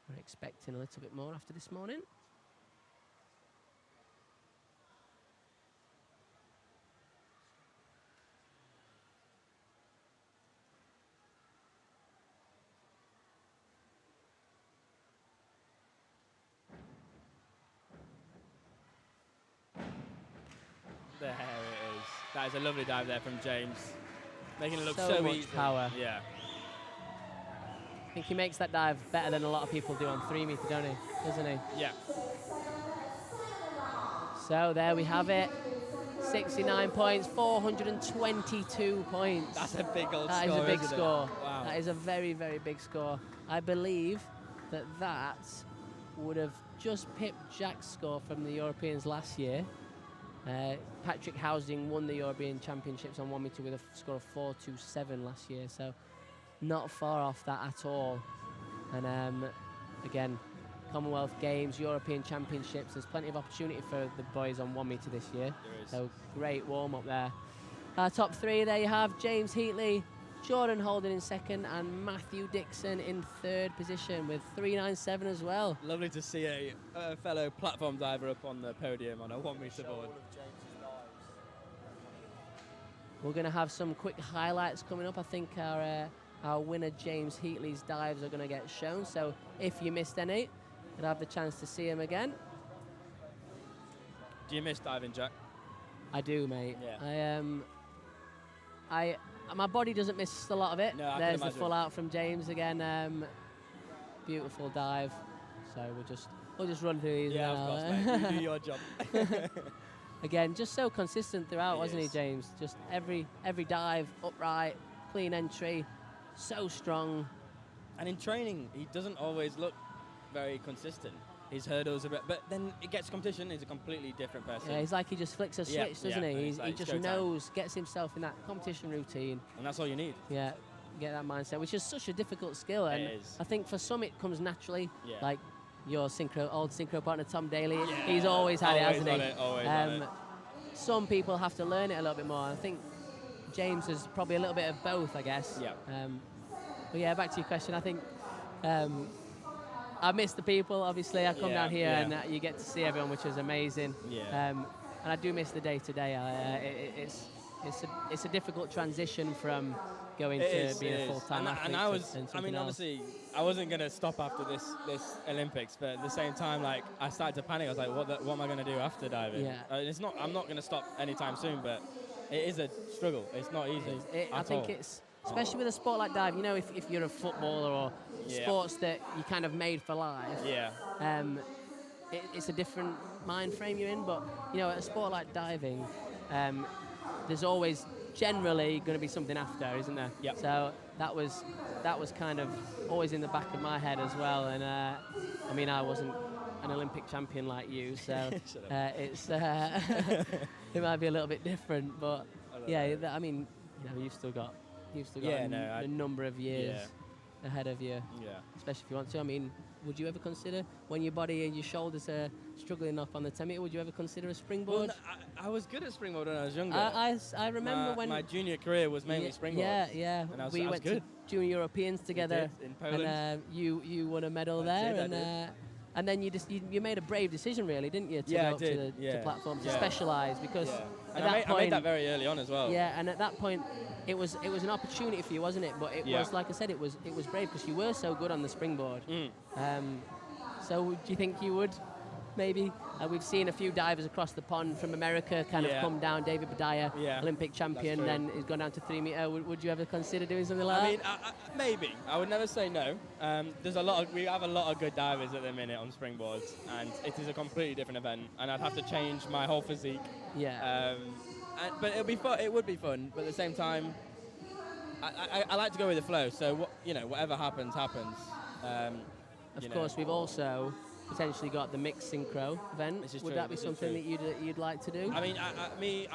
We're expecting a little bit more after this morning. There it is. That is a lovely dive there from James. Making it look So so much easy. power. Yeah. I think he makes that dive better than a lot of people do on 3 meter, don't he? Doesn't he? Yeah. So there we have it. 69 points, 422 points. That's a big old That score. is a big isn't it? score. Wow. That is a very, very big score. I believe that would have just pipped Jack's score from the Europeans last year. Patrick Housing won the European Championships on 1 meter with a score of 4.27 last year, so not far off that at all. And again, Commonwealth Games, European Championships, there's plenty of opportunity for the boys on 1 meter this year. There is. So great warm up there. Top 3 there you have James Heatley, Jordan Holden in 2nd, and Matthew Dixon in 3rd position with 3.97 as well. Lovely to see a fellow platform diver up on the podium on a 1 meter board. We're going to have some quick highlights coming up. I think our winner James Heatley's dives are going to get shown. So if you missed any, you'll have the chance to see him again. Do you miss diving, Jack? I do, mate. Yeah. My body doesn't miss a lot of it. No, I can There's the imagine. full out from James again. Beautiful dive. So we'll just run through these Yeah, now. of course, mate. You do your job. Again, just so consistent throughout, He wasn't he, is. James? Just every dive, upright, clean entry, so strong. And in training, he doesn't always look very consistent. His hurdles are, but then it gets competition. He's a completely different person. Yeah, he's like he just flicks a Yeah, switch, doesn't yeah, he? and He it's like, just go time. knows, gets himself in that competition routine. And that's all you need. Yeah, get that mindset, which is such a difficult skill. And It is. I think for some it comes naturally. Yeah. Like your old synchro partner Tom Daly, Yeah, he's always had it, always hasn't on he? it, always on it. Some people have to learn it a little bit more. I think James is probably a little bit of both, I guess. Yeah. But yeah, back to your question. I think I miss the people. Obviously, I come Yeah, down here yeah. and you get to see everyone, which is amazing. Yeah. And I do miss the day-to-day. It's a difficult transition from going to being a full-time athlete. And to something else. obviously, I wasn't going to stop after this Olympics, but at the same time, like, I started to panic. I was like, what am I going to do after diving? Yeah. I'm not going to stop anytime soon, but it is a struggle. It's not easy. I think it's, especially with a sport like diving, you know, if you're a footballer or Yeah. sports that you kind of made for life, Yeah. it's a different mind frame you're in. But, you know, at a sport like diving, there's always generally going to be something after, isn't there? Yep. So that was kind of always in the back of my head as well. And I mean, I wasn't an Olympic champion like you, so Shut up. it's it might be a little bit different. But yeah, I mean, you know, you've still got Yeah, a number of years Yeah. ahead of you, Yeah. especially if you want to. I mean, would you ever consider, when your body and your shoulders are struggling up on the 10 meter, would you ever consider a Well, springboard? no, I was good at springboard when I was younger. I remember when my junior career was mainly springboard. Yeah. And I was We went good. to Junior Europeans together, did, in Poland. and you won a medal I there, did, I and then you made a brave decision, really, didn't you, to Yeah, go I up did, to the yeah, platform to yeah. specialise, because Yeah. And I made that very early on as well. Yeah, and at that point, it was an opportunity for you, wasn't it? But it was, like I said, it was brave because you were so good on the springboard. So do you think you would? Maybe we've seen a few divers across the pond from America kind of come down. David Badaya, Olympic champion, then he's gone down to 3 meter. Would you ever consider doing something like that? I maybe. I would never say no. We have a lot of good divers at the minute on springboards, and it is a completely different event, and I'd have to change my whole physique. Yeah. But it'll be fun. It would be fun, but at the same time, I like to go with the flow. So whatever happens, happens. Of course, we've also potentially got the mixed synchro event. Would that be something that you'd like to do? I mean,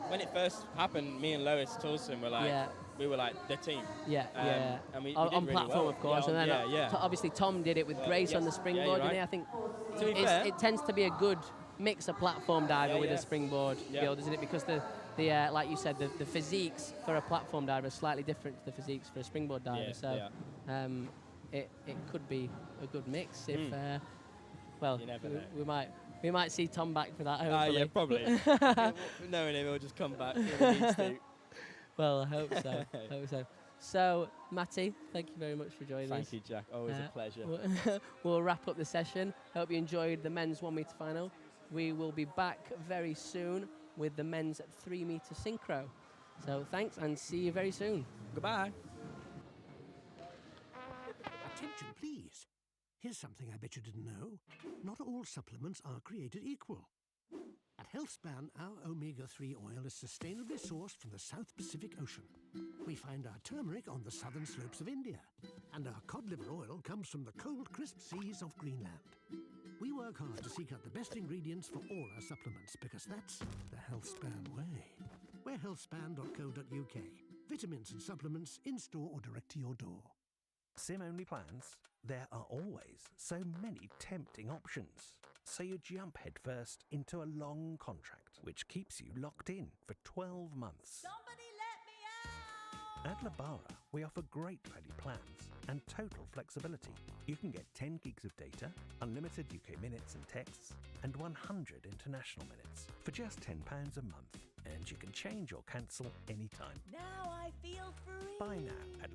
when it first happened, me and Lois Toulson were like, we were like the team. And we on did really platform, well. of course. Yeah, and then obviously Tom did it with Grace on the springboard. Right. I think to be fair, it tends to be a good mix of platform diver with a springboard build, isn't it? Because the like you said, the physiques for a platform diver are slightly different to the physiques for a springboard diver. It could be a good mix if. Well, you never know. We might see Tom back for that, hopefully. Yeah, probably. Knowing him, he'll just come back when he needs to. Well, I hope so. So, Matty, thank you very much for joining us. Thank you, Jack. Always a pleasure. We'll wrap up the session. Hope you enjoyed the men's 1 meter final. We will be back very soon with the men's 3 meter synchro. So, thanks and see you very soon. Goodbye. Attention, please. Here's something I bet you didn't know. Not all supplements are created equal. At HealthSpan, our omega-3 oil is sustainably sourced from the South Pacific Ocean. We find our turmeric on the southern slopes of India. And our cod liver oil comes from the cold, crisp seas of Greenland. We work hard to seek out the best ingredients for all our supplements because that's the HealthSpan way. We're healthspan.co.uk. Vitamins and supplements in-store or direct to your door. SIM-only plans? There are always so many tempting options. So you jump headfirst into a long contract, which keeps you locked in for 12 months. Somebody let me out! At Labara, we offer great value plans and total flexibility. You can get 10 gigs of data, unlimited UK minutes and texts, and 100 international minutes for just £10 a month. And you can change or cancel anytime. Now I feel free. Buy now at